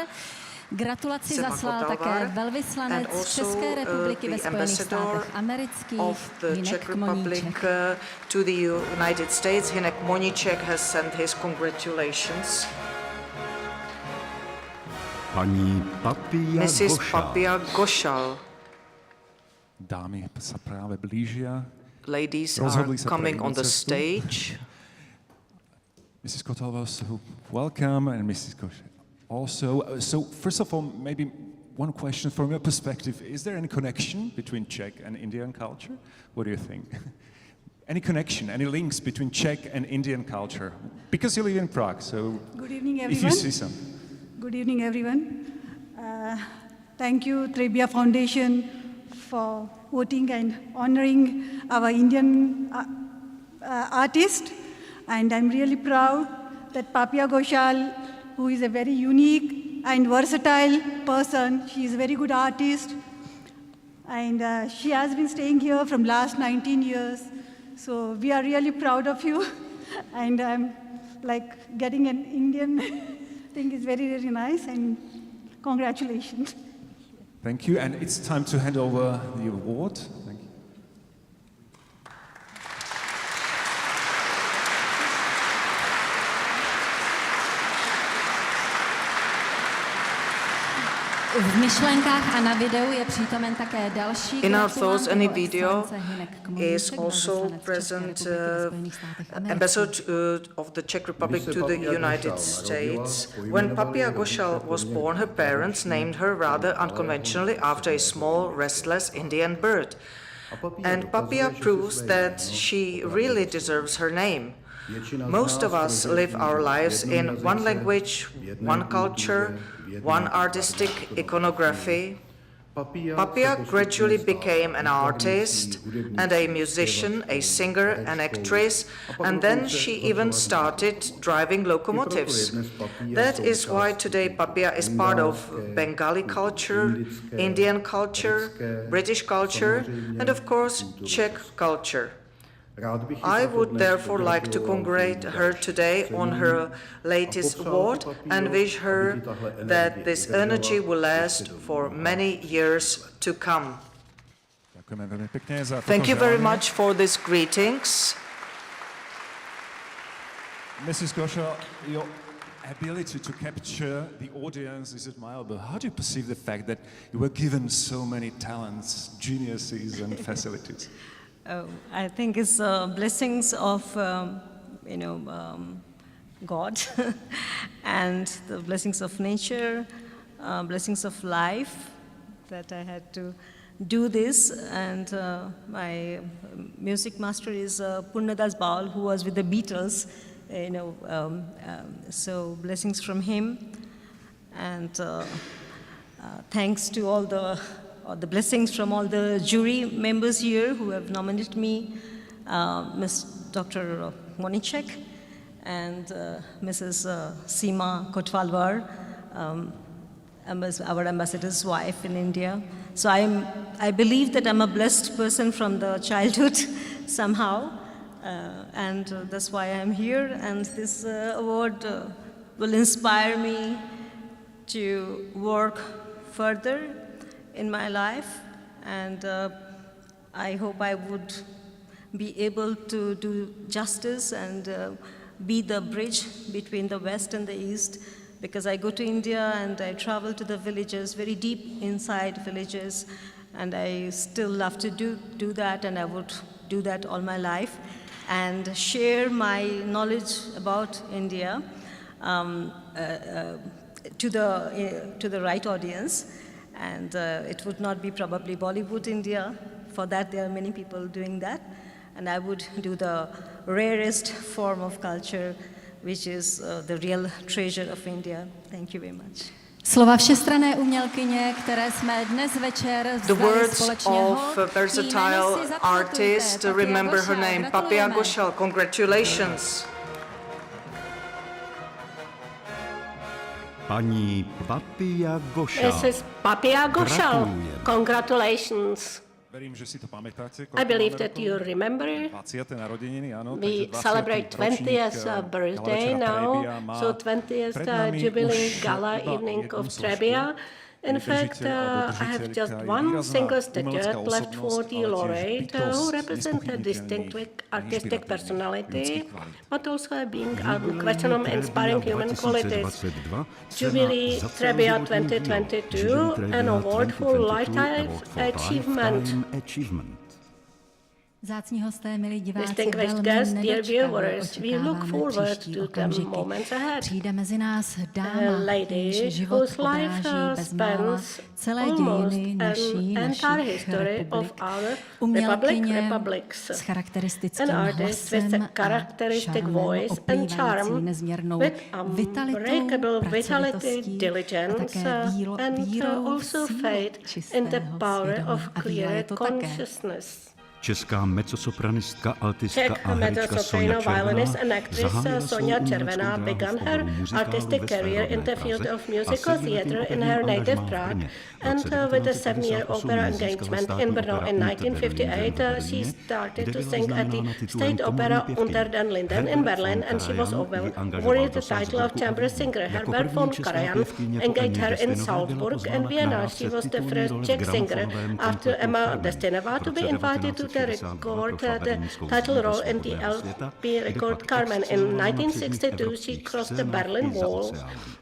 D: Gratulaci
B: Sema
D: zaslal také
B: Kotalvar,
D: velvyslanec
B: and also,
D: České republiky ve
B: the
D: Spojených
B: ambassador
D: státech amerických
B: of the Czech
D: Hinek
B: Republic
D: Moníček.
B: To the United States. Hinek Moníček has sent his congratulations.
A: Paní Papia
B: Mrs.
A: Gošal.
B: Papia Gošal.
C: Dámy sa práve blížia.
B: Ladies are
C: Rozhodli sa pre
B: coming
C: inú
B: on the
C: cestu.
B: stage.
C: Mrs. Kotalva, so welcome, and Mrs. Gošal also. So first of all, maybe one question from your perspective. Is there any connection between Czech and Indian culture? What do you think? Any connection, any links between Czech and Indian culture? Because you live in Prague, so
G: Good evening,
C: if you
G: everyone.
C: see some.
G: Good evening, everyone. Thank you, Trebbia Foundation, for voting and honoring our Indian artist. And I'm really proud that Papia Gošal, who is a very unique and versatile person, she is a very good artist. And she has been staying here from last 19 years. So we are really proud of you. And like getting an Indian thing is very, very nice. And congratulations.
C: Thank you, and it's time to hand over the award. Thank you.
D: V myšlenkách a na videu je přítomen také další
B: In our
D: gratulant,
B: thoughts, any
D: jeho
B: video
D: excelence Hinek
B: is
D: Moníček,
B: also
D: velvyslanec
B: present
D: České republiky ve Spojených státech amerických.
B: ambassador of the Czech Republic to the United States. When Papia Gošal was born, her parents named her rather unconventionally after a small, restless Indian bird. And Papia proves that she really deserves her name. Most of us live our lives in one language, one culture, one artistic iconography. Papia gradually became an artist and a musician, a singer, an actress, and then she even started driving locomotives. That is why today Papia is part of Bengali culture, Indian culture, British culture, and of course Czech culture. I would therefore like to congratulate her today on her latest award and wish her that this energy will last for many years to come.
C: Ďakujeme veľmi pekne za
B: Thank you
C: toto
B: very
C: želanie.
B: much for these greetings.
C: Mrs. Gošal, your ability to capture the audience is admirable. How do you perceive the fact that you were given so many talents, geniuses, and facilities?
H: I think it's blessings of, God and the blessings of nature, blessings of life that I had to do this. And my music master is Purnadas Baul, who was with the Beatles, so blessings from him. And thanks to all the the blessings from all the jury members here who have nominated me, Ms. Dr. Monichek and Mrs. Seema Kotwalwar, our ambassador's wife in India. So I believe that I'm a blessed person from the childhood somehow, and that's why I'm here. And this award will inspire me to work further in my life, and I hope I would be able to do justice and be the bridge between the West and the East, because I go to India and I travel to the villages, very deep inside villages, and I still love to do that, and I would do that all my life, and share my knowledge about India to the right audience. And it would not be probably Bollywood India. For that, there are many people doing that. And I would do the rarest form of culture, which is the real treasure of India. Thank you very much.
D: Slova všestranné umělkyně, které jsme dnes večer
B: The
D: vzdali
B: words
D: společně
B: of a versatile artist, remember her name, Trebbia Gala. Congratulations.
A: Paní Trebbia Gala.
E: Mrs. Trebbia Gala, congratulations.
C: Verím, že si to pamätáte.
E: I believe that you remember.
C: 20. narodeniny, áno.
E: We celebrate 20th birthday now, so 20th Jubilee Gala Evening of Trebbia. In fact, I have just one single statuette left for the laureate who represents a distinct artistic personality, but also being unquestionable inspiring human qualities. Jubilee Trebbia 2022, an award for lifetime achievement.
D: Vzácní hosté, milí diváci,
E: Distinguished guests, dear viewers, we look forward to the moments ahead.
D: Přijde mezi nás dáma, jejíž
E: Lady
D: život
E: whose life
D: odráží bezmála
E: spans
D: celé
E: almost
D: dějiny
E: an entire history of our republics.
D: s charakteristickým
E: An artist with
D: hlasem
E: a characteristic
D: a
E: voice
D: šarmem
E: and charm,
D: oplývající nezměrnou
E: with
D: vitalitou,
E: unbreakable vitality,
D: pracovitostí a
E: diligence,
D: také
E: and
D: vírou
E: also
D: v sílu
E: faith in the
D: čistého
E: power
D: svědomí.
E: of
D: A víra je
E: clear
D: to také.
E: consciousness.
A: Česká mezzosopranistka, altistka
E: Czech
A: a herečka Soňa
E: violinist and
A: Červená
E: actress
A: zahájila
E: Soňa
A: svou
E: Červená
A: uměleckou
E: began
A: dráhu v
E: her
A: oboru muzikálu
E: artistic
A: ve
E: career in the
A: své
E: field
A: rodné
E: of
A: Praze
E: musical
A: a
E: theatre in
A: sedmiletým
E: her
A: operním
E: native
A: angažmá v
E: Prague.
A: Brně. V
E: And
A: roce
E: with a 7-year
A: 1958
E: opera
A: získala
E: engagement
A: státní
E: in Brno
A: opera
E: in
A: Unter den Linden
E: 1958,
A: v
E: she
A: Berlíně,
E: started
A: kde
E: to
A: byla
E: sing at the
A: vyznána titulem
E: State Opera
A: komorní pěvkyně.
E: Unter den Linden in Berlin, and she was awarded the title of chamber singer. Herbert von Karajan engaged her in Salzburg and Vienna. She was the first Czech singer after Emma Destinová to be invited to the record the title role in the LP record Carmen. In 1962, she crossed the Berlin Wall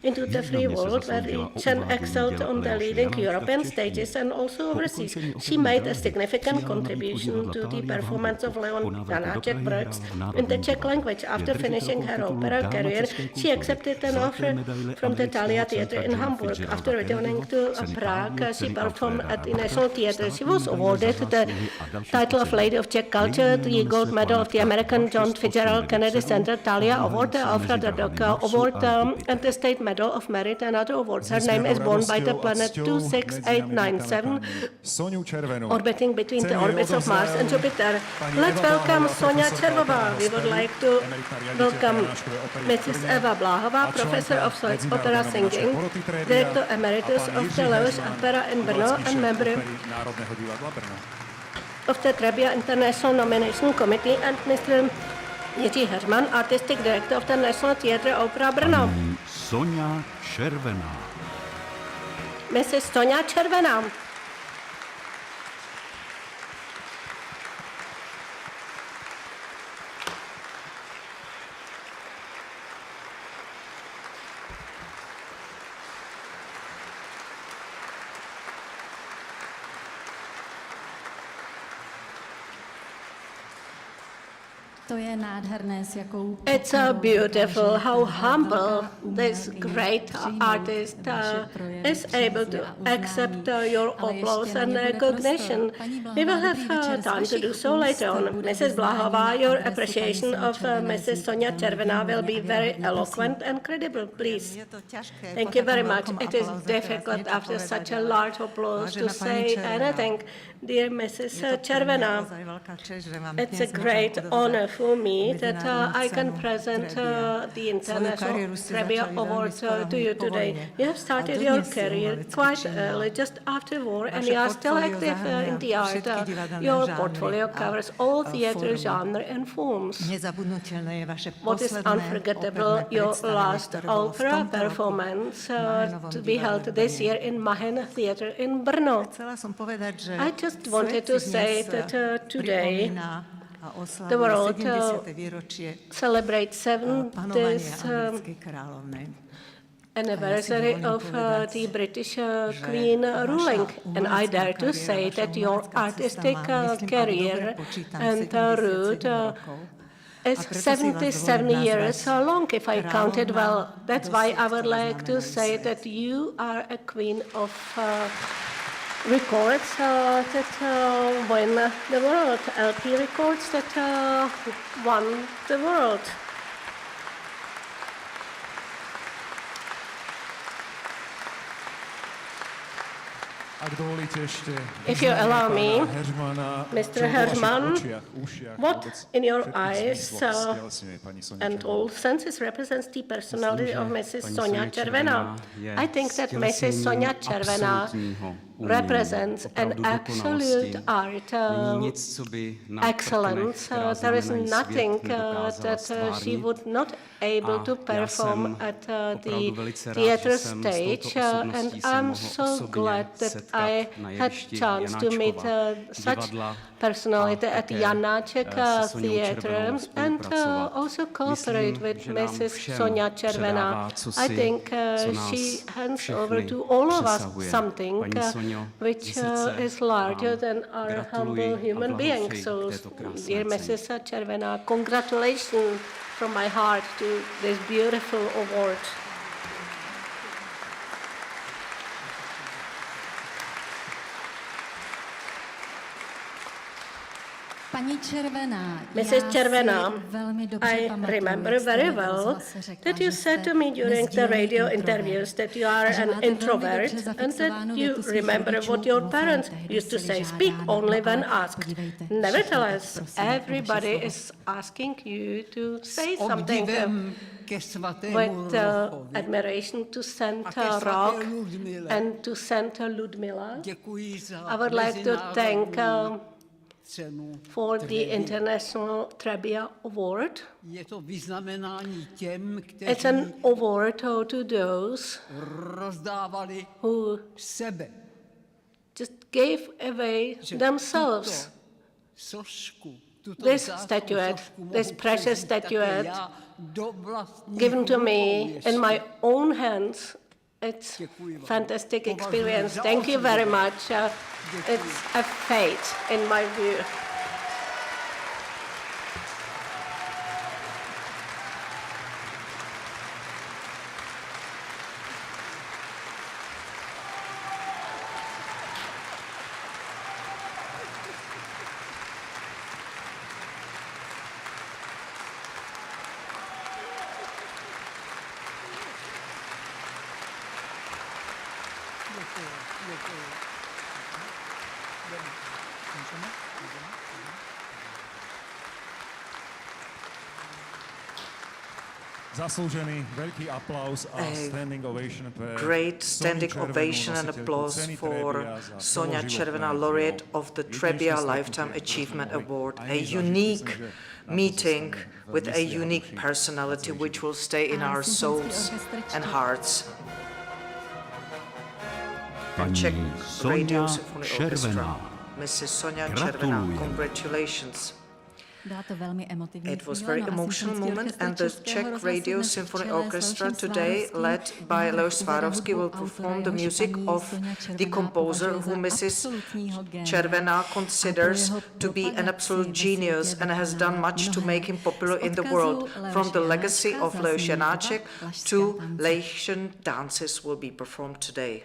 E: into the free world, where Chen excelled on the leading European stages and also overseas. She made a significant contribution to the performance of Leon Janáček works in the Czech language. After finishing her opera career, she accepted an offer from the Thalia Theatre in Hamburg. After returning to Prague, she performed at the National Theatre. She was awarded the title of Lady of Czech Culture, the gold medal of the American John Fitzgerald Kennedy Center Thalia Award, the Alfred Radoka Award, and the State Medal of Merit and other awards. Her name is borne by the planet 26897, orbiting between the orbits of Mars and Jupiter. Let's welcome Soňa Červená. We would like to welcome Mrs. Eva Bláhová, Professor of Opera Singing, Director Emeritus of the Leos Opera in Brno, and member of the Trebbia International Nomination Committee, and Mr. Jiří Herman, Artistic Director of the National Theatre Opera Brno.
A: Soňa Červená.
E: Mrs. Soňa Červená.
D: To je nádherné, s jakou
E: It's beautiful how humble this great artist is able to accept your applause and recognition. We will have time to do so later on. Mrs. Blahová, your appreciation of Mrs. Sonia Červená will be very eloquent and credible, please. Thank you very much. It is difficult after such a large applause to say anything. Dear Mrs. Červená, it's a great honor for me that I can present the International Trebbia Award to you today. You have started your career quite early, just after war, and you are still active in the art. Your portfolio covers all theater genre and forms. What is unforgettable, your last opera performance to be held this year in Mahen Theatre in Brno. I just wanted to say that today the world celebrates 70th anniversary of the British Queen ruling, and I dare to say that your artistic career and route is 77 years long, if I counted well. That's why I would like to say that you are a queen of records that win the world, LP records that won the world. If you allow me, Mr. Herman, what in your eyes and all senses represents the personality of Mrs. Sonia Červená? I think that Mrs. Sonia Červená represents an absolute art excellence. There is nothing that she would not able to perform at the theater stage, and I'm so glad that I had chance to meet such personality at Janáček Theatre and also cooperate with Mrs. Sonia Červená. I think she hands over to all of us something which is larger than our humble human beings. So, dear Mrs. Červená, congratulations from my heart to this beautiful award. Mrs. Červená, I remember very well that you said to me during the radio interviews that you are an introvert and that you remember what your parents used to say, speak only when asked. Nevertheless, everybody is asking you to say something with admiration to Saint Roch and to Saint Ludmila. I would like to thank for the International Trebbia Award. It's an award to those who just gave away themselves. This statuette, this precious statuette, given to me in my own hands, it's a fantastic experience. Thank you very much. It's a fate, in my view.
B: Great standing ovation and applause for Sonia Červená, laureate of the Trebbia Lifetime Achievement Award. A unique meeting with a unique personality which will stay in our souls and hearts. Czech Radio Symphony Orchestra, Mrs. Sonia Červená, congratulations. It was a very emotional moment, and the Czech Radio Symphony Orchestra today, led by Leoš Svárovský, will perform the music of the composer who Mrs. Červená considers to be an absolute genius and has done much to make him popular in the world. From the legacy of Leoš Janáček, 2 Laotian dances will be performed today.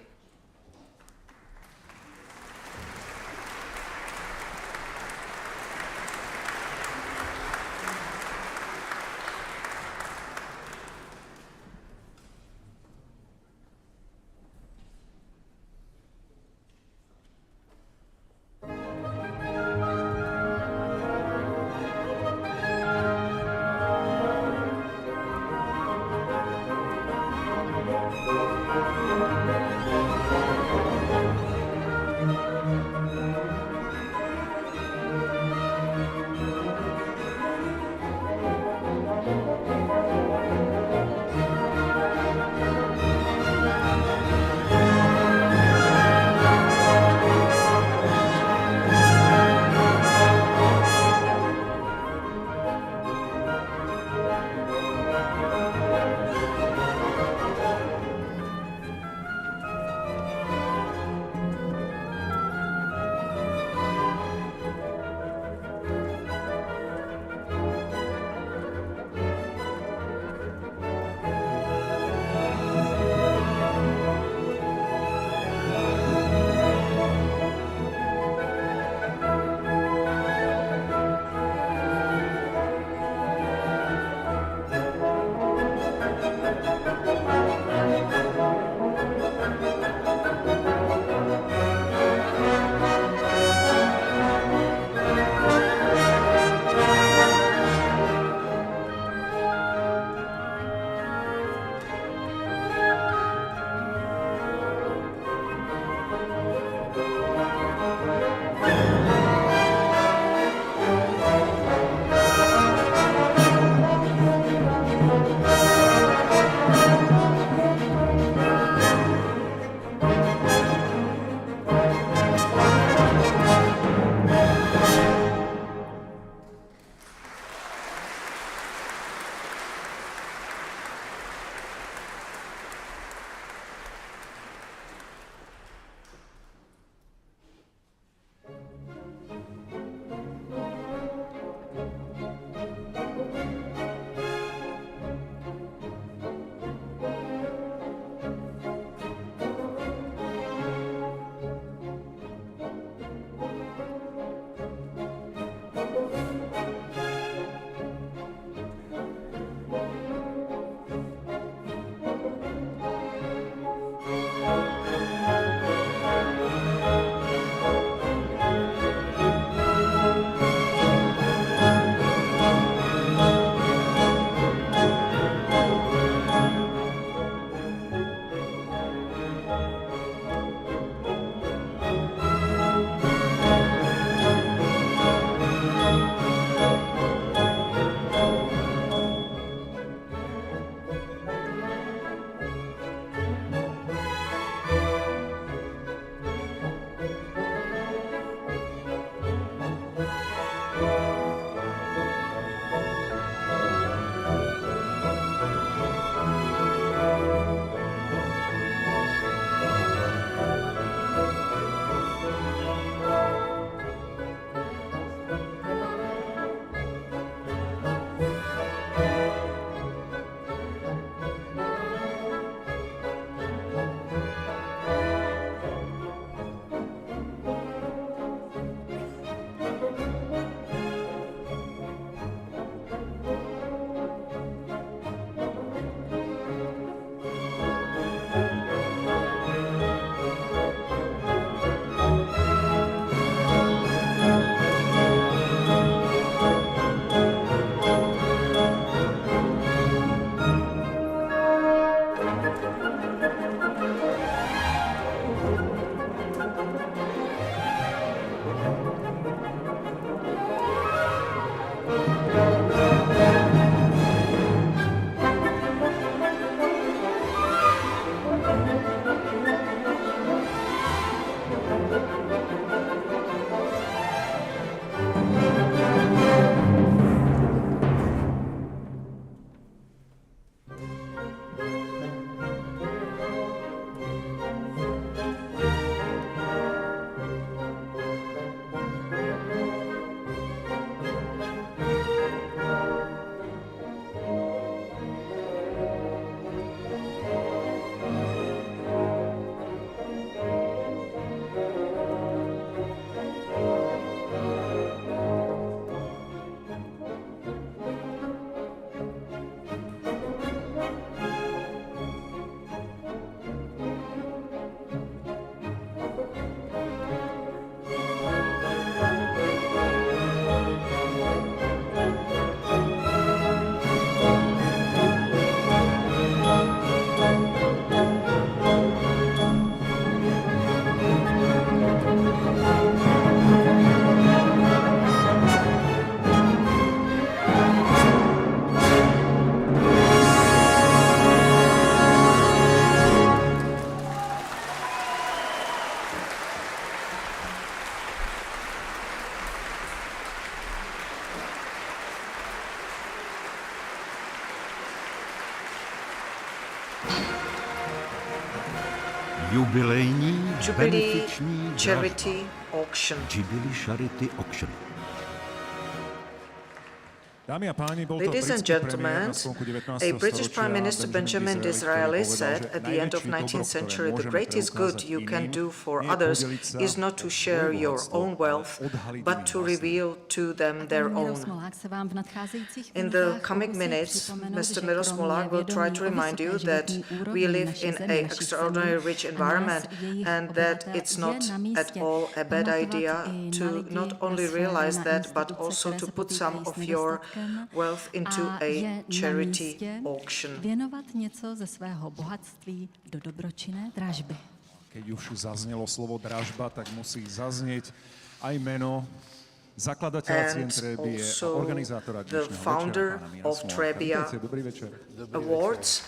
A: Jubilejní
B: Jubilee
A: benefiční
B: Charity Auction.
A: Jubilee Charity Auction.
C: Dámy a páni, bol to
B: Ladies and
C: britský premiér
B: gentlemen,
C: na sklonku 19.
B: a British
C: storočia
B: Prime Minister Benjamin Disraeli said at the end of 19th century, the greatest good you can do for others is not to share your own wealth, but to reveal to them their own. In the coming minutes, Mr. Mirosmolák will try to remind you that we live in an extraordinarily rich environment and that it's not at all a bad idea to not only realize that, but also to put some of your wealth into a charity auction.
D: Věnovat něco ze svého bohatství do dobročinné dražby.
C: Keď už zaznelo slovo dražba, tak musí zaznieť aj meno zakladateľa Cien Trebbie a organizátora dnešného
B: founder
C: večera, pána
B: of
C: Mirosmolaka.
B: Trebbia
C: Dobrý večer.
B: Awards,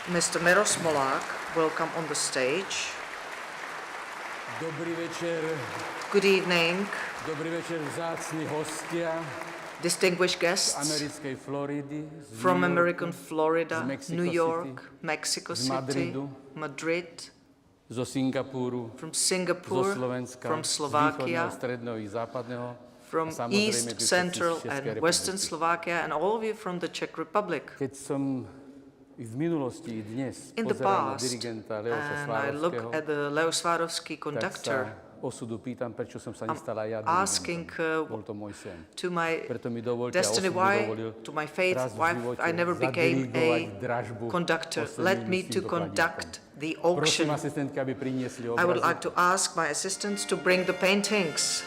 B: Mr. Mirosmolák will come on the stage.
I: Dobrý večer.
B: Good evening,
I: Dobrý večer, vzácni hostia
B: distinguished guests
I: americkej Floridy, z
B: from
I: New Yorku,
B: American Florida,
I: z Mexico
B: New York,
I: City,
B: Mexico
I: z
B: City,
I: Madridu,
B: Madrid,
I: zo Singapuru,
B: from
I: zo
B: Singapore,
I: Slovenska,
B: from
I: z
B: Slovakia,
I: východného, stredného i západného,
B: from
I: a samozrejme
B: East,
I: vy všetci z
B: Central
I: Českej
B: and Western
I: republiky.
B: Slovakia, and all of you from the Czech Republic.
I: Keď som i v minulosti i dnes
B: In the
I: pozeral na
B: past,
I: dirigenta Leoša
B: and I look
I: Svárovského,
B: at the Leo Svárovský
I: tak
B: conductor,
I: sa osudu pýtam, prečo som sa nestal aj ja
B: asking
I: dirigentom. Bol to môj sen.
B: to my
I: Preto mi dovolte,
B: destiny,
I: a osud mi
B: why,
I: dovolil
B: to my fate,
I: raz v
B: why
I: živote
B: I never became
I: zadirigovať
B: a
I: dražbu
B: conductor.
I: posledným
B: Let me
I: listým
B: to
I: dokladníkom.
B: conduct the
I: Prosím
B: auction.
I: asistentky, aby priniesli
B: I would
I: obrazy.
B: like to ask my assistants to bring the paintings.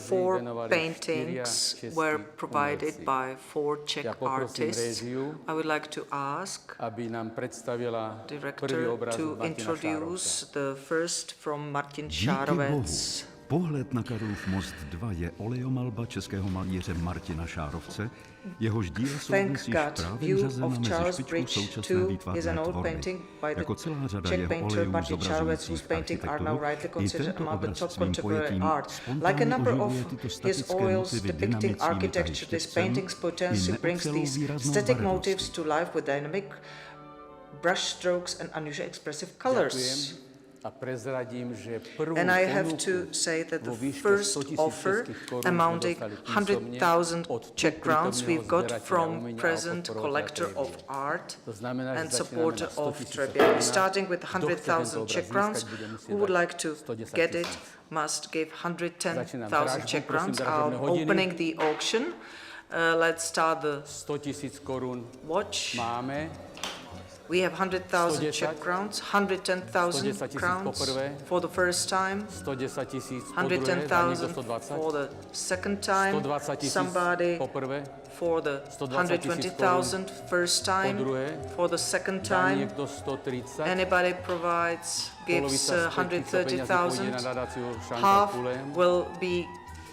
B: Four paintings were provided by four Czech artists. I would like to ask
I: aby nám predstavila prvý
B: director
I: obraz
B: to
I: Martina
B: introduce
I: Šárovca.
B: the first from Martin
A: Díky Bohu.
B: Šárovec.
A: Pohled na Karlův most 2 je olejomalba českého malíře Martina Šárovce, jehož díla jsou
B: Thank
A: dnes již
B: God,
A: právě
B: View
A: vyřazena
B: of
A: mezi
B: Charles
A: špičku
B: Bridge
A: současné
B: 2 is
A: výtvarné
B: an old
A: tvorby.
B: painting by the
A: Jako celá řada
B: Czech
A: jeho
B: painter
A: olejů
B: Martin Šárovec, whose
A: zobrazujících
B: painting are now
A: architekturu,
B: rightly
A: i
B: considered
A: tento
B: among the
A: obraz
B: top
A: svým
B: contemporary
A: pojetím
B: art. Like a
A: spontánně
B: number of
A: oživuje tyto
B: his
A: statické
B: oils
A: motivy
B: depicting
A: dynamickými
B: architecture,
A: tahy
B: these
A: štětcem
B: paintings
A: i
B: potentially brings
A: neobcelou
B: these
A: výraznou
B: static
A: barevností.
B: motives to life with dynamic brush strokes and unusual expressive colors.
I: Ďakujem a prezradím, že prvú
B: And I have
I: ponuku
B: to say that the
I: vo výške
B: first
I: 100 000
B: offer
I: českých korún
B: amounting
I: sme dostali
B: 100,000
I: od
B: Czech crowns
I: prítomného
B: we've got
I: zberateľa
B: from
I: umenia a
B: present
I: podporovateľa
B: collector of
I: Trebbie.
B: art
I: To znamená, že
B: and
I: začíname
B: supporter
I: na 100
B: of
I: 000
B: Trebbia.
I: korunách.
B: Starting with
I: Kto chce tento
B: 100,000
I: obraz
B: Czech
I: získať,
B: crowns,
I: bude musieť
B: who would
I: dať
B: like to
I: 110
B: get
I: 000.
B: it must give
I: Začínam
B: 110,000
I: dražbu,
B: Czech
I: prosím,
B: crowns.
I: dražebné
B: I'm
I: hodiny.
B: opening the auction. Let's start the
I: 100 000 korún
B: watch.
I: máme.
B: We have 100,000 Czech
I: 110,
B: crowns, 110,000
I: 110 000
B: crowns
I: poprvé,
B: for the first time,
I: 110 000 po druhé, za niekto
B: 110,000
I: 120,
B: for the second time,
I: 120 000
B: somebody
I: po prvé,
B: for the 120,000 first
I: po
B: time,
I: druhé,
B: for the second
I: za
B: time.
I: niekto 130,
B: Anybody provides, gives
I: polovica z tých peňazí pôjde na
B: 130,000.
I: nadáciu
B: Half
I: Chantal
B: will be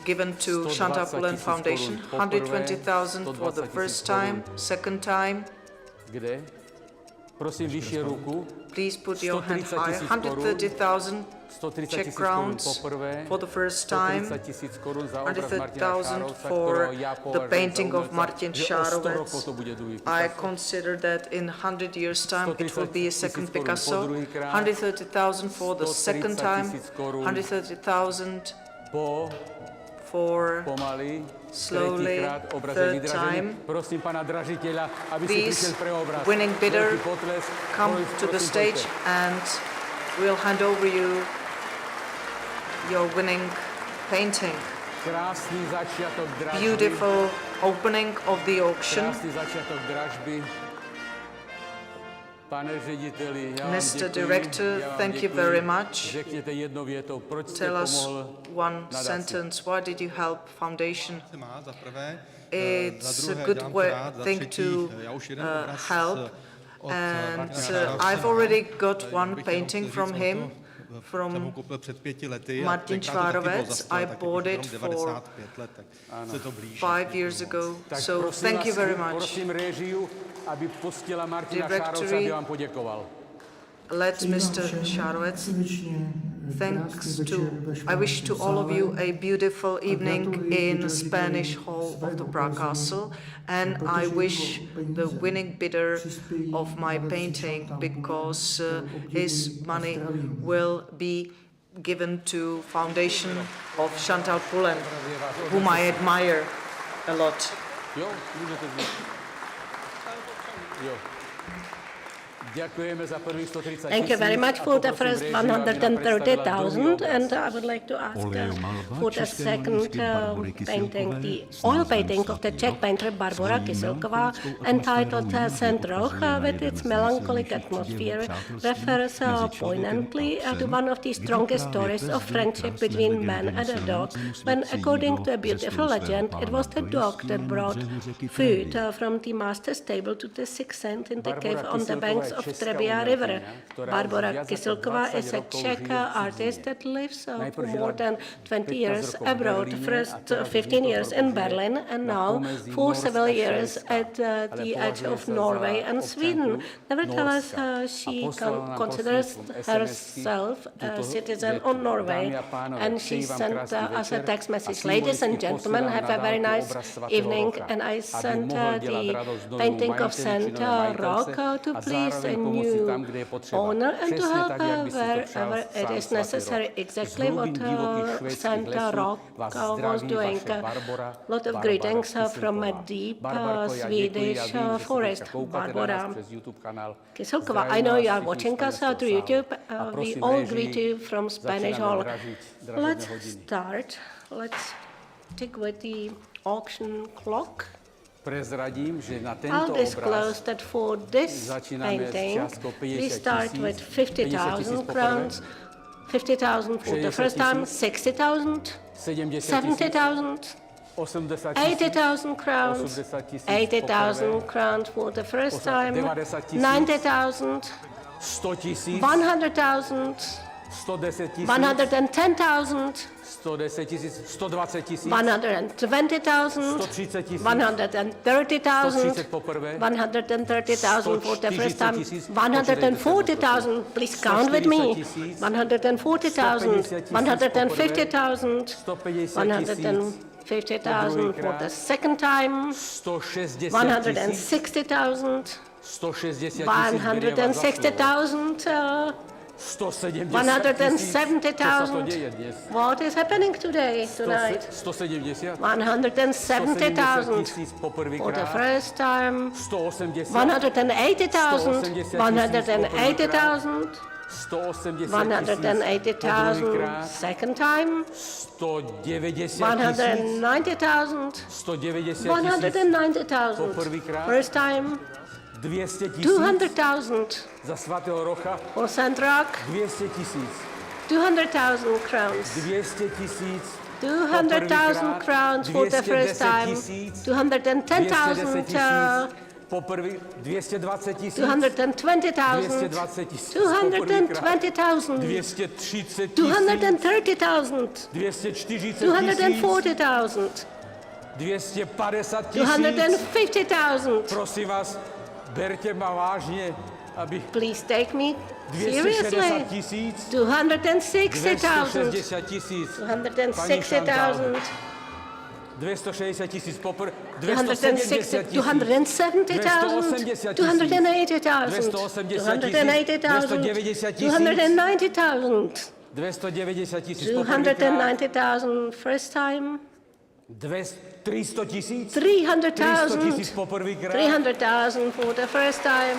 B: given to
I: 120
B: Chantal Poulen
I: 000
B: Foundation,
I: korún po prvé,
B: 120,000 for the
I: 120 000
B: first time, second time.
I: Kde? Prosím, vyššie ruku.
B: Please put your hand
I: 130
B: higher.
I: 000 korún,
B: 130,000
I: 130
B: Czech
I: 000 korún
B: crowns
I: po prvé,
B: for the first time,
I: 130 000 korún za obraz Martina
B: 130,000
I: Šárovca,
B: for
I: ktorého ja
B: the
I: považujem
B: painting
I: za
B: of
I: umelca,
B: Martin
I: že o 100
B: Šárovec.
I: rokov to bude druhý
B: I
I: Picasso.
B: consider that in 100 years' time it will be a
I: 130 000
B: second
I: korún po
B: Picasso.
I: druhýkrát,
B: 130,000 for the second
I: 130
B: time,
I: 000 korún
B: 130,000
I: po
B: for
I: pomaly,
B: slowly,
I: tretíkrát obraz je
B: third
I: vydražený.
B: time.
I: Prosím pána dražiteľa, aby si
B: Please,
I: prišiel pre obraz.
B: winning bidder,
I: Veľký potlesk.
B: come
I: Prosím,
B: to the
I: prosím,
B: stage
I: poďte.
B: and we'll hand over you your winning painting.
I: Krásny začiatok dražby.
B: Beautiful opening of the auction.
I: Krásny začiatok dražby. Pane řediteli, já vám
B: Mr.
I: děkuji.
B: Director,
I: Já vám
B: thank you
I: děkuji.
B: very much.
I: Řekněte jednou větou, proč jste
B: Tell us
I: pomohl
B: one
I: nadaci.
B: sentence. Why did you help foundation?
J: Za prvé,
B: It's
J: za druhé,
B: a good
J: dělám
B: way,
J: rád, za
B: thing
J: třetí,
B: to
J: já už jeden obraz
B: help.
J: od
B: And
J: Martina Šárovce
B: I've
J: mám.
B: already got
J: Bych
B: one
J: chtěl
B: painting
J: říct,
B: from
J: on
B: him,
J: to,
B: from
J: jsem ho koupil před 5 lety a
B: Martin
J: tenkrát to taky bylo
B: Šárovec.
J: za 100,
B: I
J: tak
B: bought
J: už
B: it
J: jenom
B: for
J: 95 let, tak se to blíží.
B: 5 years ago.
I: Tak
B: So
I: prosím
B: thank you
I: vás,
B: very much.
I: prosím réžiu, aby pustila Martina
B: Directory.
I: Šárovca, aby vám poděkoval.
B: Let Mr. Šárovec, I wish to all of you a beautiful evening in Spanish Hall of the Prague Castle, and I wish the winning bidder of my painting, because his money will be given to Foundation of Chantal Poulen, whom I admire a lot.
I: Jo, můžete zvíc. Jo. Děkujeme za prvních 130
E: Thank you very much for the first 130,000, and I would like to ask for the second painting, the oil painting of the Czech painter Barbora Kysilková, entitled St. Roch, with its melancholic atmosphere, refers poignantly to one of the strongest stories of friendship between man and a dog, when, according to a beautiful legend, it was the dog that brought food from the master's table to the sick saint in the cave on the banks of Trebbia River. Barbora Kysilková is a Czech artist that lives for more than 20 years abroad, first 15 years in Berlin, and now for several years at the edge of Norway and Sweden. Nevertheless, she considers herself a citizen of Norway, and she sent us a text message. Ladies and gentlemen, have a very nice evening, and I sent the painting of St. Roch to please a new owner and to help wherever it is necessary, exactly what St. Roch was doing. A lot of greetings from a deep Swedish forest. Barbora Kysilková, I know you are watching us through YouTube. We all greet you from Spanish Hall. Let's start. Let's stick with the auction clock. I'll disclose that for this painting, we start with 50,000 crowns, 50,000 for the first time, 60,000, 70,000, 80,000 crowns, 80,000 crowns for the first time, 90,000, 100,000, 110,000, 120,000, 130,000, 130,000 for the first time, 140,000, please count with me, 140,000, 150,000, 150,000 for the second time, 160,000, 160,000, 170,000. What is happening tonight? 170,000 for the first time. 180,000. 180,000. 180,000 second time. 190,000. 190,000 first time. 200,000
I: za svatého Rocha.
E: For St. Roch.
I: 200,000.
E: 200,000 crowns.
I: 200,000.
E: 200,000 crowns for the first time. 210,000.
I: Poprvé 220,000.
E: 220,000. 220,000.
I: 230,000.
E: 230,000. 240,000.
I: 250,000.
E: 250,000.
I: Prosím vás, berte ma vážne, aby...
E: Please take me seriously. 260,000. 260,000.
I: 260,000 poprvé.
E: 270,000. 280,000. 290,000. 290,000. 290,000 first time.
I: 300,000.
E: 300,000
I: poprvýkrát.
E: 300,000 for the first time.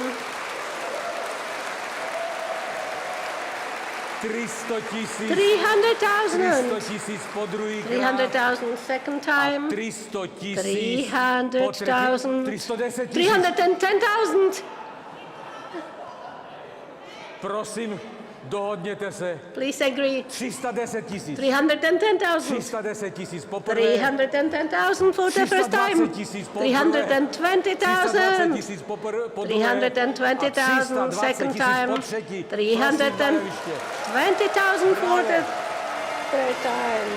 I: 300,000.
E: 300,000.
I: 300,000 po druhýkrát.
E: 300,000 second time.
I: 300,000.
E: 300,000.
I: 310,000.
E: 310,000.
I: Prosím, dohodněte se.
E: Please agree.
I: 310,000.
E: 310,000.
I: 310,000 poprvé.
E: 310,000 for the first time. 320,000. 320,000 second time. 320,000 for the third time.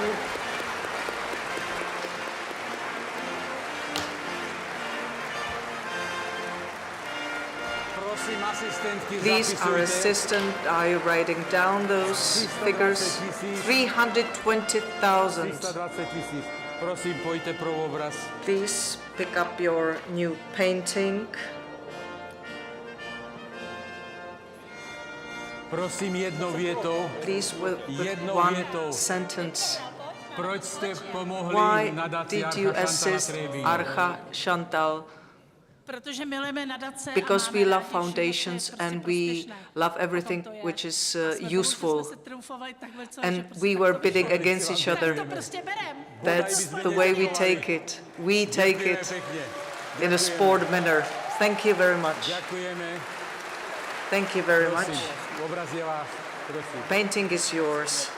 I: Prosím asistentky,
B: These are
I: zapisujte.
B: assistant. Are you writing down those figures? 320,000.
I: 320 000. Prosím, pojďte pro obraz.
B: Please pick up your new painting.
I: Prosím jednou větou.
B: Please with
I: Jednou
B: one
I: větou.
B: sentence.
I: Proč jste pomohli
B: Why
I: nadaci
B: did
I: Archa
B: you
I: Šantala
B: assist
I: Trebbia?
B: Archa Chantal?
K: Protože milujeme nadace
B: Because we love foundations and we love everything which is useful. And we were bidding against each other. That's the way we take it. We take it in a sport manner. Thank you very much.
I: Děkujeme.
B: Thank you very much.
I: Prosím, obraz je váš. Prosím.
B: Painting is yours.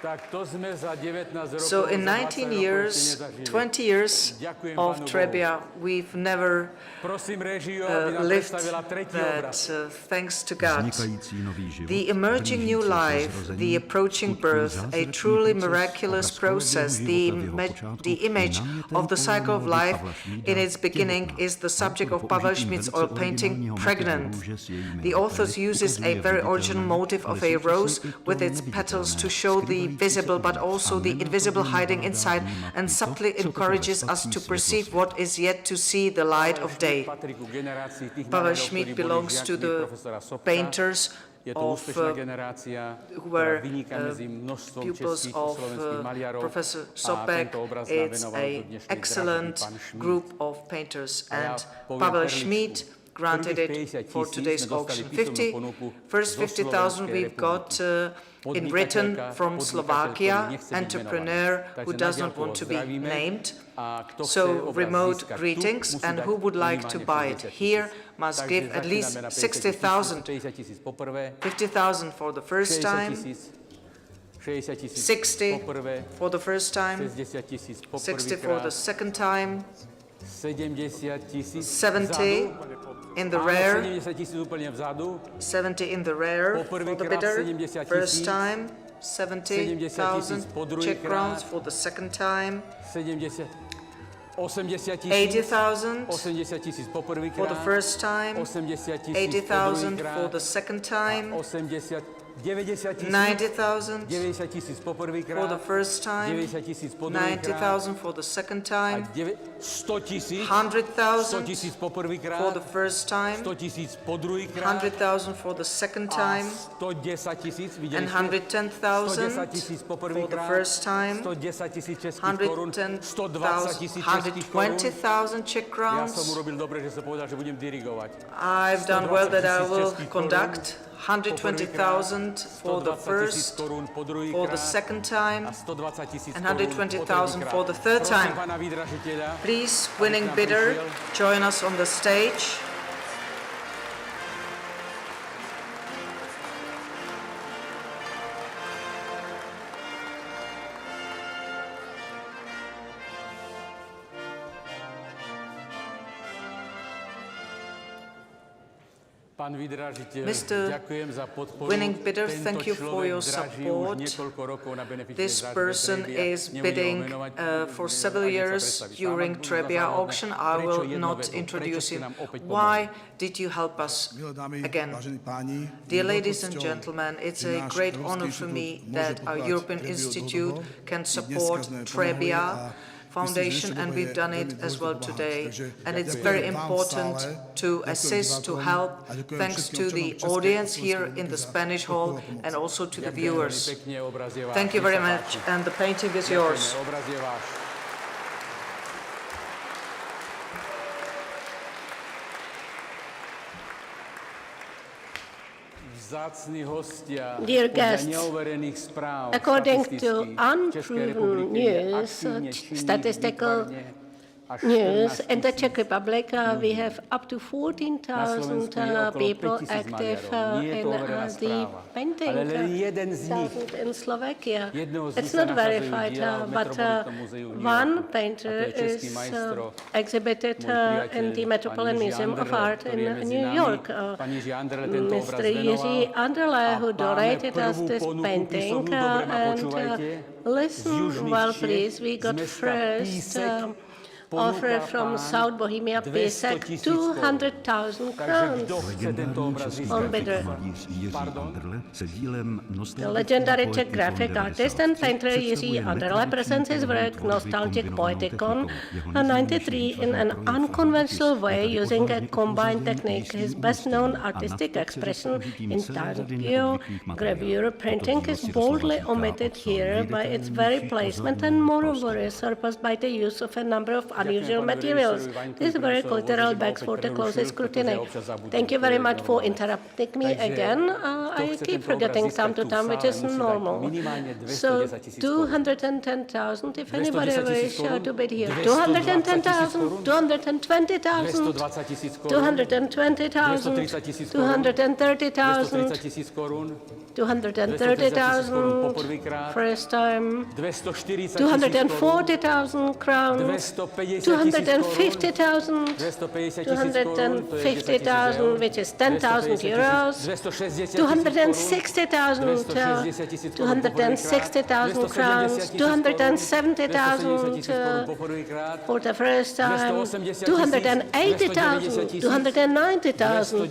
I: Tak to jsme za 19 rokov,
B: So in
I: za
B: 19
I: 20 rokov
B: years,
I: ještě nezažili.
B: 20 years
I: Ďakujem
B: of
I: Pánu
B: Trebbia, we've never
I: Prosím režiu, aby nám
B: lived
I: představila třetí
B: that
I: obraz.
B: thanks to God.
A: Vznikající nový život,
B: The emerging new
A: blížící se
B: life,
A: zrození,
B: the approaching
A: skutků
B: birth, a
A: zázračný
B: truly
A: proces,
B: miraculous
A: obraz koloběhu
B: process,
A: života v jeho počátku,
B: the image
A: je námětem
B: of the cycle of
A: pojmenovaný
B: life
A: Pavla Šmída
B: in its beginning
A: těhotná.
B: is the subject of
A: Autor
B: Pavel
A: použitím
B: Schmidt's
A: velice
B: oil painting
A: originálního
B: Pregnant.
A: motivu růže s jejími
B: The author
A: petali
B: uses a
A: ukazuje
B: very
A: viditelné,
B: original motive
A: ale
B: of a
A: současně
B: rose
A: i to
B: with its petals to show the
A: skrývající
B: visible
A: se
B: but
A: uvnitř.
B: also
A: A
B: the
A: nenapadne
B: invisible hiding
A: mladá
B: inside
A: vnímat
B: and
A: i to,
B: subtly
A: co teprve
B: encourages us
A: spatří
B: to
A: světlo
B: perceive
A: světa.
B: what is yet to see the light of day.
I: Patří k generaci těch
B: Pavel
I: národů,
B: Schmidt
I: ktorí boli
B: belongs to
I: žiakmi
B: the
I: profesora Sobka.
B: painters
I: Je to
B: of
I: úspešná generácia,
B: who
I: ktorá
B: were
I: vyniká medzi množstvom
B: pupils
I: českých
B: of
I: slovenských maliarov.
B: Professor
I: A
B: Sobek.
I: tento obraz nám
B: It's
I: venoval
B: an
I: do dnešných
B: excellent
I: drahý pán Schmidt.
B: group of painters,
I: A ja
B: and
I: poviem
B: Pavel
I: perličku.
B: Schmidt granted
I: Prvých
B: it
I: 50
B: for
I: 000
B: today's
I: sme dostali
B: auction.
I: písomnú ponuku
B: First
I: zo
B: 50,000
I: Slovenskej
B: we've got in written
I: Podnikateľka,
B: from
I: podnikateľ,
B: Slovakia,
I: ktorý nechce byť
B: entrepreneur
I: menovaný.
B: who
I: Takže
B: does
I: na
B: not
I: diaľku
B: want to be
I: zdravíme.
B: named.
I: A kto chce
B: So
I: obraz
B: remote
I: získať tu,
B: greetings,
I: musí
B: and
I: dať
B: who would like to
I: minimálne
B: buy it
I: 60 000.
B: here must
I: Takže
B: give at least
I: začíname na
B: 60,000.
I: 50 000 poprvé,
B: 50,000 for the first
I: 60
B: time,
I: 60 000
B: 60
I: poprvé,
B: for the first time,
I: 60 000
B: 60 for the
I: poprvýkrát,
B: second time,
I: 70 000
B: 70
I: vzadu.
B: in the
I: Áno,
B: rare,
I: 70 000 úplne vzadu,
B: 70 in the rare for the
I: Poprvýkrát
B: bidder,
I: 70 000.
B: first time, 70,000
I: po
B: Czech crowns
I: druhýkrát.
B: for the second time,
I: 70 80 000,
B: 80,000
I: 80 000
B: for
I: poprvýkrát,
B: the first time,
I: 80 000
B: 80,000 for
I: podruhýkrát,
B: the second time,
I: 90 000,
B: 90,000
I: 90 000 poprvýkrát,
B: for the first time,
I: 90 000 podruhýkrát,
B: 90,000 for the second time,
I: 100 000,
B: 100,000
I: 100 000 poprvýkrát,
B: for the first time,
I: 100 000 podruhýkrát,
B: 100,000 for the second
I: a
B: time,
I: 110 000, videli
B: and
I: ste?
B: 110,000
I: 110 000
B: for the
I: poprvýkrát,
B: first time,
I: 110 000 českých korun, 120 000 českých korun.
B: 120,000 Czech
I: Ja som
B: crowns.
I: urobil dobre, že som povedal, že budem dirigovať.
B: I've done well that I
I: 120 000
B: will
I: českých
B: conduct.
I: korun,
B: 120,000 for the
I: 120 000
B: first,
I: korun po
B: for the
I: druhýkrát
B: second time,
I: a 120 000
B: and
I: korun
B: 120,000
I: po
B: for the third
I: tretíkrát.
B: time.
I: Prosím pána výdražiteľa,
B: Please, winning
I: nám
B: bidder,
I: prišiel.
B: join us on the stage.
I: Pán výdražiteľ,
B: Mr.
I: ďakujem za podporu.
B: winning bidder,
I: Tento
B: thank you for
I: človek
B: your
I: draží
B: support.
I: už niekoľko rokov na benefičnej
B: This
I: dražbe
B: person
I: Trebbia.
B: is
I: Nebudem ho
B: bidding
I: menovať,
B: for
I: ani
B: several
I: sa
B: years
I: predstaviť.
B: during
I: Sám budú
B: Trebbia
I: zásadné.
B: auction. I
I: Prečo
B: will
I: jednou
B: not
I: vetou?
B: introduce
I: Prečo ste
B: him.
I: nám opäť
B: Why
I: pomohli?
B: did you help us
J: Milé dámy,
B: again?
J: vážení páni,
B: Dear
J: je
B: ladies and
J: veľkou
B: gentlemen, it's
J: že
B: a
J: náš
B: great
J: Európsky
B: honor for
J: inštitút
B: me
J: môže
B: that our
J: podporovať
B: European
J: Trebbiu
B: Institute
J: dlhodobo.
B: can
J: I dneska
B: support
J: sme pomohli
B: Trebbia
J: a
B: Foundation,
J: myslím, že
B: and
J: dnešná
B: we've
J: doba
B: done
J: je
B: it
J: veľmi
B: as well
J: dôležitá.
B: today.
J: Takže
B: And it's
J: ďakujem
B: very
J: vám
B: important
J: stále,
B: to
J: ďakujem
B: assist, to
J: divákom
B: help.
J: a ďakujem
B: Thanks
J: všetkým
B: to the
J: občanom Českej
B: audience
J: a
B: here
J: Slovenskej
B: in the
J: republiky za
B: Spanish
J: podporu
B: hall
J: a pomoc.
B: and also to the
I: Ďakujem
B: viewers.
I: veľmi pekne, obraz je váš.
B: Thank you very
I: Nech sa
B: much,
I: páči.
B: and the painting is
I: Ďakujeme,
B: yours.
I: obraz je váš. Vzácni hostia,
E: Dear
I: podľa
E: guests,
I: neoverených správ
E: according to
I: štatistických Českej
E: unproven
I: republiky je
E: news,
I: aktívne činných
E: statistical
I: výtvarne až
E: news,
I: 14
E: in the
I: 000
E: Czech Republic, we have up to 14,000
I: Slovensku je okolo
E: people
I: 5 000
E: active
I: maliarov. Nie je
E: in
I: to overená
E: the
I: správa.
E: painting
I: Ale len jeden z nich,
E: in Slovakia.
I: jedného z nich
E: It's
I: sa
E: not
I: nachádzajú
E: verified,
I: diela v
E: but
I: Metropolitnom múzeu v New
E: one
I: Yorku.
E: painter
I: A to je český
E: is
I: majstro,
E: exhibited
I: môj priateľ,
E: in the
I: pán
E: Metropolitan
I: Jiří
E: Museum of
I: Anderle,
E: Art
I: ktorý
E: in
I: je medzi
E: New
I: nami.
E: York.
I: Pán Jiří Anderle tento obraz
E: Mr. Jiří Anderle,
I: venoval.
E: who
I: A máme
E: donated us
I: prvú
E: this
I: ponuku
E: painting,
I: písomnú, dobre ma
E: and
I: počúvajte, z
E: listen
I: južných
E: well,
I: Čiech,
E: please. We
I: z
E: got
I: mesta
E: first
I: Písek,
E: offered from South Bohemia Písek 200,000 crowns on bidder. The legendary Czech graphic artist and painter Jiří Anderle presents his work Nostalgic Poeticon 93 in an unconventional way using a combined technique. His best-known artistic expression, intaglio gravure printing, is boldly omitted here by its very placement and moreover is surpassed by the use of a number of unusual materials. This work literally begs for the closest scrutiny. Thank you very much for interrupting me again. I keep forgetting time to time, which is normal. So 210,000, if anybody wishes to bid here. 210,000, 220,000, 220,000, 230,000, 230,000, first time, 240,000 crowns, 250,000, 250,000, which is 10,000 euros, 260,000, 260,000 crowns, 270,000 for the first time, 280,000, 290,000,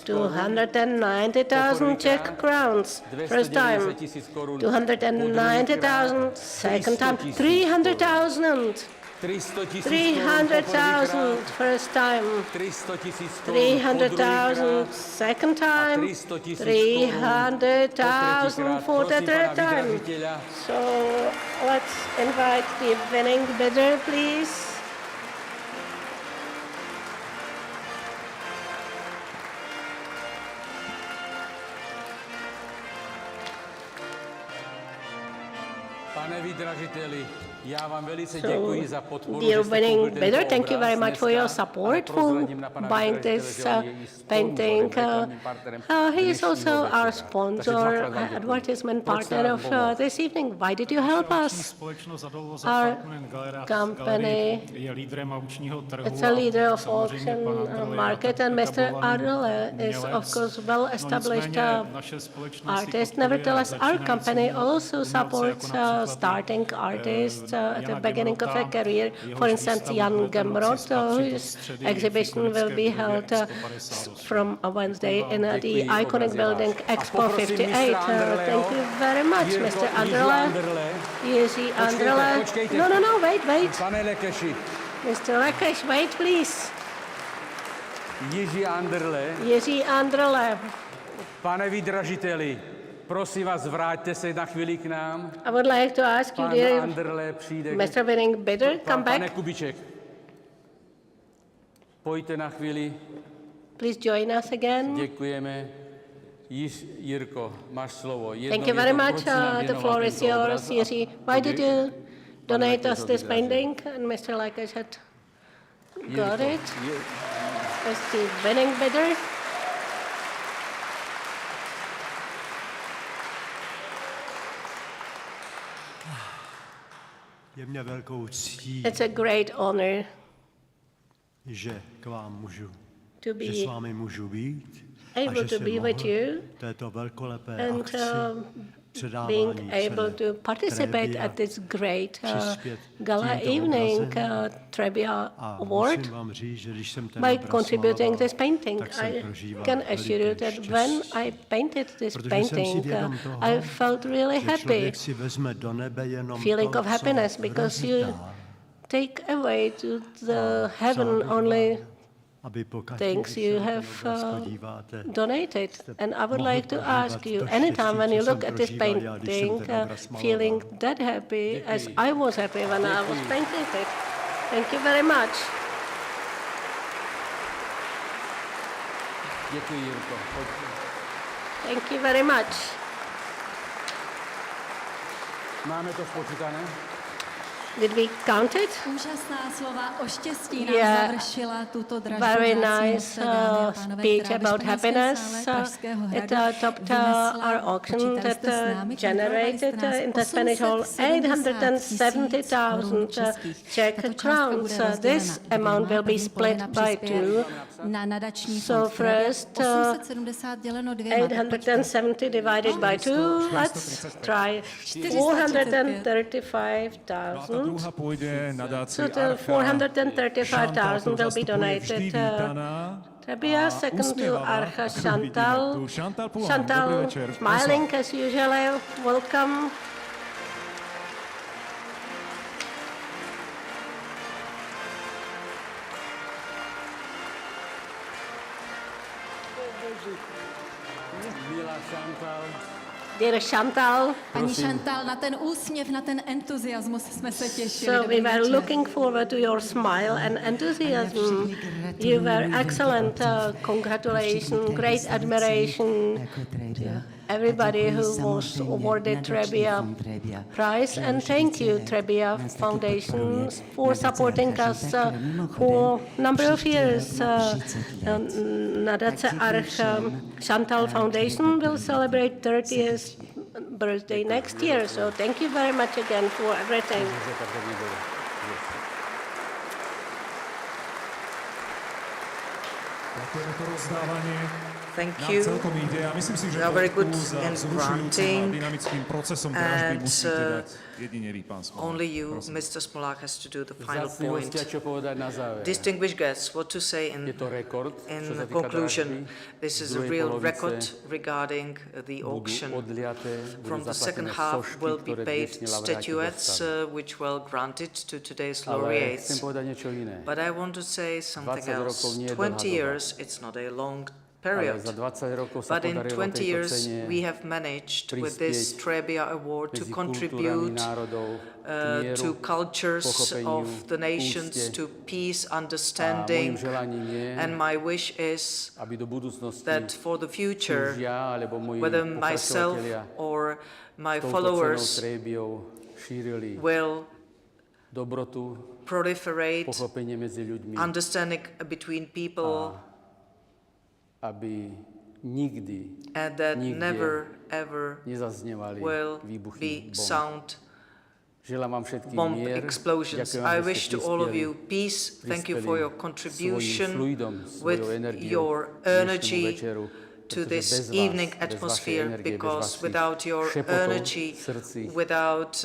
E: 290,000 Czech crowns, first time, 290,000, second time, 300,000, 300,000, first time, 300,000, second time, 300,000 for the third time. So let's invite the winning bidder, please.
I: Pane vydražiteli, já vám velice děkuji za podporu.
E: Dear winning bidder, thank you very much for your support for buying this painting. He is also our sponsor, advertisement partner of this evening. Why did you help us? Our company is a leader of auction market, and Mr. Adele is, of course, well-established artist. Nevertheless, our company also supports starting artists at the beginning of a career. For instance, Jan Gemrot, whose exhibition will be held from Wednesday in the iconic building Expo 58. Thank you very much, Mr. Anderle. Jiří Anderle. No, wait.
I: Pane Lekeši.
E: Mr. Lekeš, wait, please.
I: Jiří
E: Anderle.
I: Pane vydražiteli, prosím vás, vráťte se na chvíli k nám.
E: I would like to ask you, dear Mr. Winning Bidder, come back.
I: Pane Kubiček, pojďte na chvíli.
E: Please join us again.
I: Děkujeme. Jirko, máš slovo.
E: Thank you very much. The floor is yours, Jiří. Why did you donate us this painting? And Mr. Lekeš had got it. As the winning bidder.
L: Je mě velkou ctí,
E: It's a great honor
L: že k vám můžu,
E: to be
L: že s vámi můžu být
E: able
L: a že
E: to be with you
L: této velkolepé
E: and
L: akci
E: being able to participate at this great gala evening, Trebbia Award, by contributing this painting. I can assure you that when I painted this painting, I felt really happy, feeling of happiness, because you take away to the heaven only things you have donated. And I would like to ask you, anytime when you look at this painting, feeling that happy as I was happy when I was painting it. Thank you very much. Thank you very much.
I: Máme to spočítané?
E: Did we count it?
D: Úžasná slova o štěstí nám završila tuto dražbu.
E: Very nice speech about happiness. It topped our auction that generated in the Spanish hall 870,000 Czech crowns. This amount will be split by two. So first, 870 divided by two. Let's try 435,000.
C: druhá pôjde nadácii
E: So the
C: Archa.
E: 435,000 will be donated. Trebbia, second to Archa Chantal. Chantal, smiling as usual. Welcome.
I: Milá Chantal.
E: Dear Chantal.
D: Paní Chantal, na ten úsměv, na ten entuziasmus jsme se těšili.
E: So we
D: Dobrý
E: were
D: večer.
E: looking forward to your smile and enthusiasm. You were excellent. Congratulations, great admiration. Everybody who was awarded Trebbia Prize, and thank you, Trebbia Foundation, for supporting us for a number of years. Nadace Arch Chantal Foundation will celebrate 30th birthday next year, so thank you very much again for everything.
B: Thank you. You are very good in granting, and only you, Mr. Smolák, has to do the final point. Distinguished guests, what to say in conclusion? This is a real record regarding the auction. From the second half will be paid statuettes, which were granted to today's laureates. But I want to say something else. 20 years, it's not a long period. But in 20 years, we have managed with this Trebbia Award to contribute to cultures of the nations, to peace, understanding. And my wish is that for the future, whether myself or my followers will proliferate understanding between people, and that never ever will be sound bomb explosions. I wish to all of you peace. Thank you for your contribution with your energy to this evening atmosphere, because without your energy, without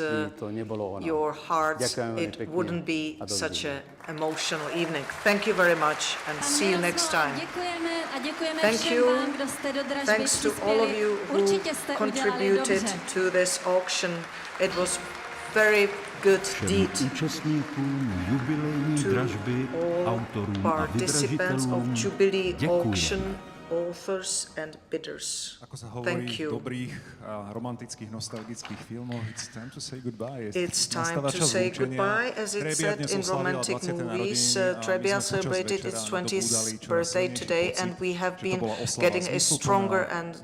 B: your hearts, it wouldn't be such an emotional evening. Thank you very much, and see you next time. Thank you. Thanks to all of you who contributed to this auction. It was very good deed. To all participants of Jubilee auction, authors and bidders. Thank you. It's time to say goodbye, as it's said in romantic movies. Trebbia celebrated its 20th birthday today, and we have been getting a stronger and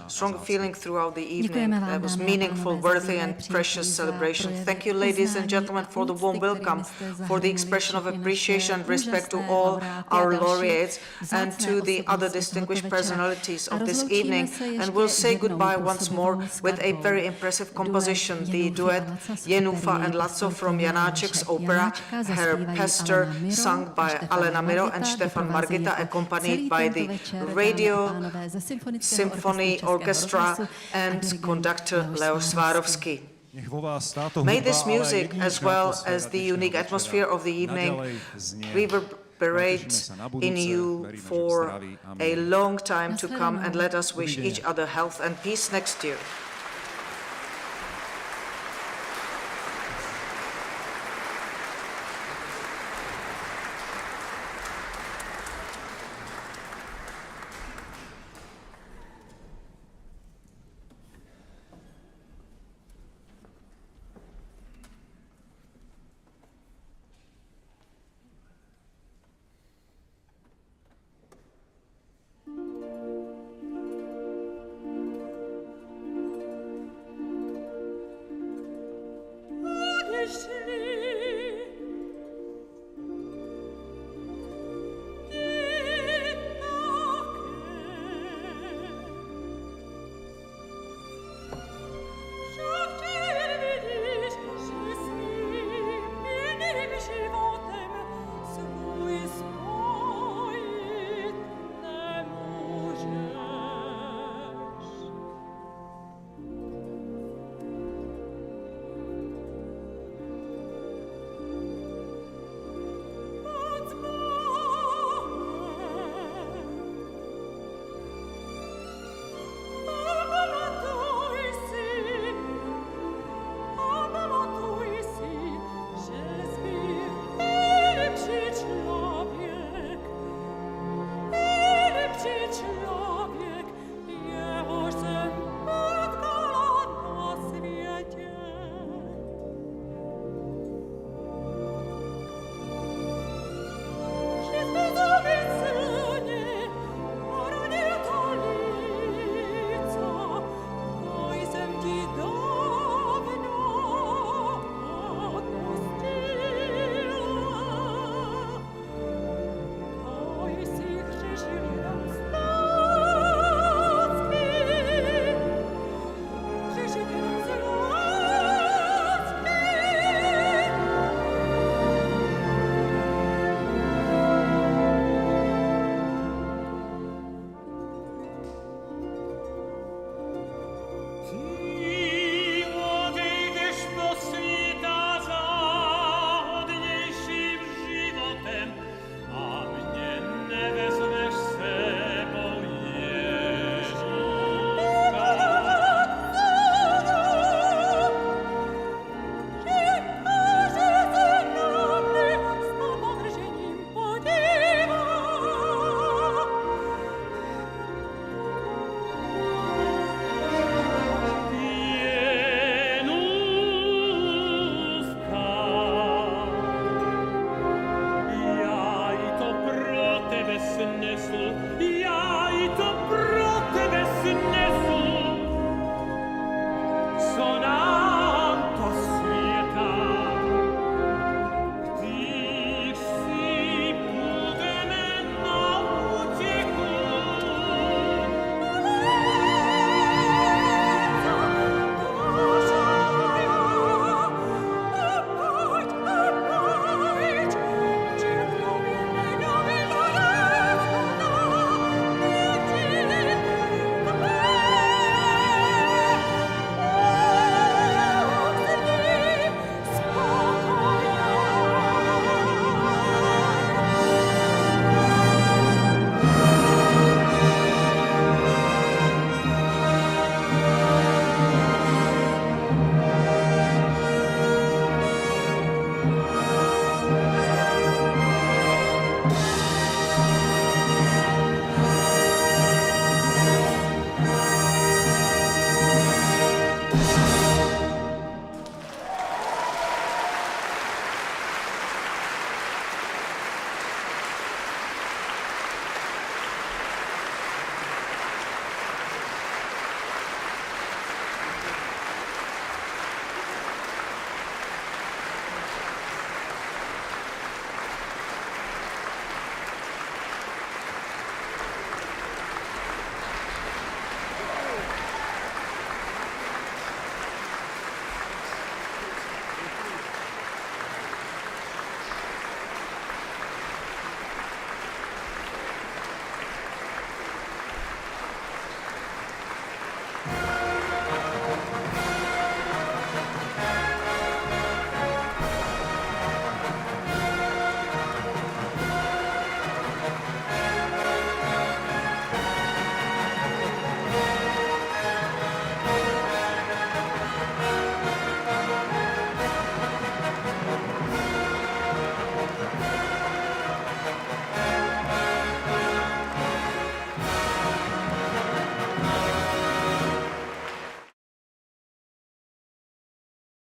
B: stronger feeling throughout the evening. It was meaningful, worthy and precious celebration. Thank you, ladies and gentlemen, for the warm welcome, for the expression of appreciation and respect to all our laureates and to the other distinguished personalities of this evening. And we'll say goodbye once more with a very impressive composition, the duet Jenufa and Laco from Janáček's opera Herr Pester, sung by Alena Miro and Stefan Margita, accompanied by the Radio Symphony Orchestra and conductor Leo Svárovský. May this music, as well as the unique atmosphere of the evening, reverberate in you for a long time to come, and let us wish each other health and peace next year.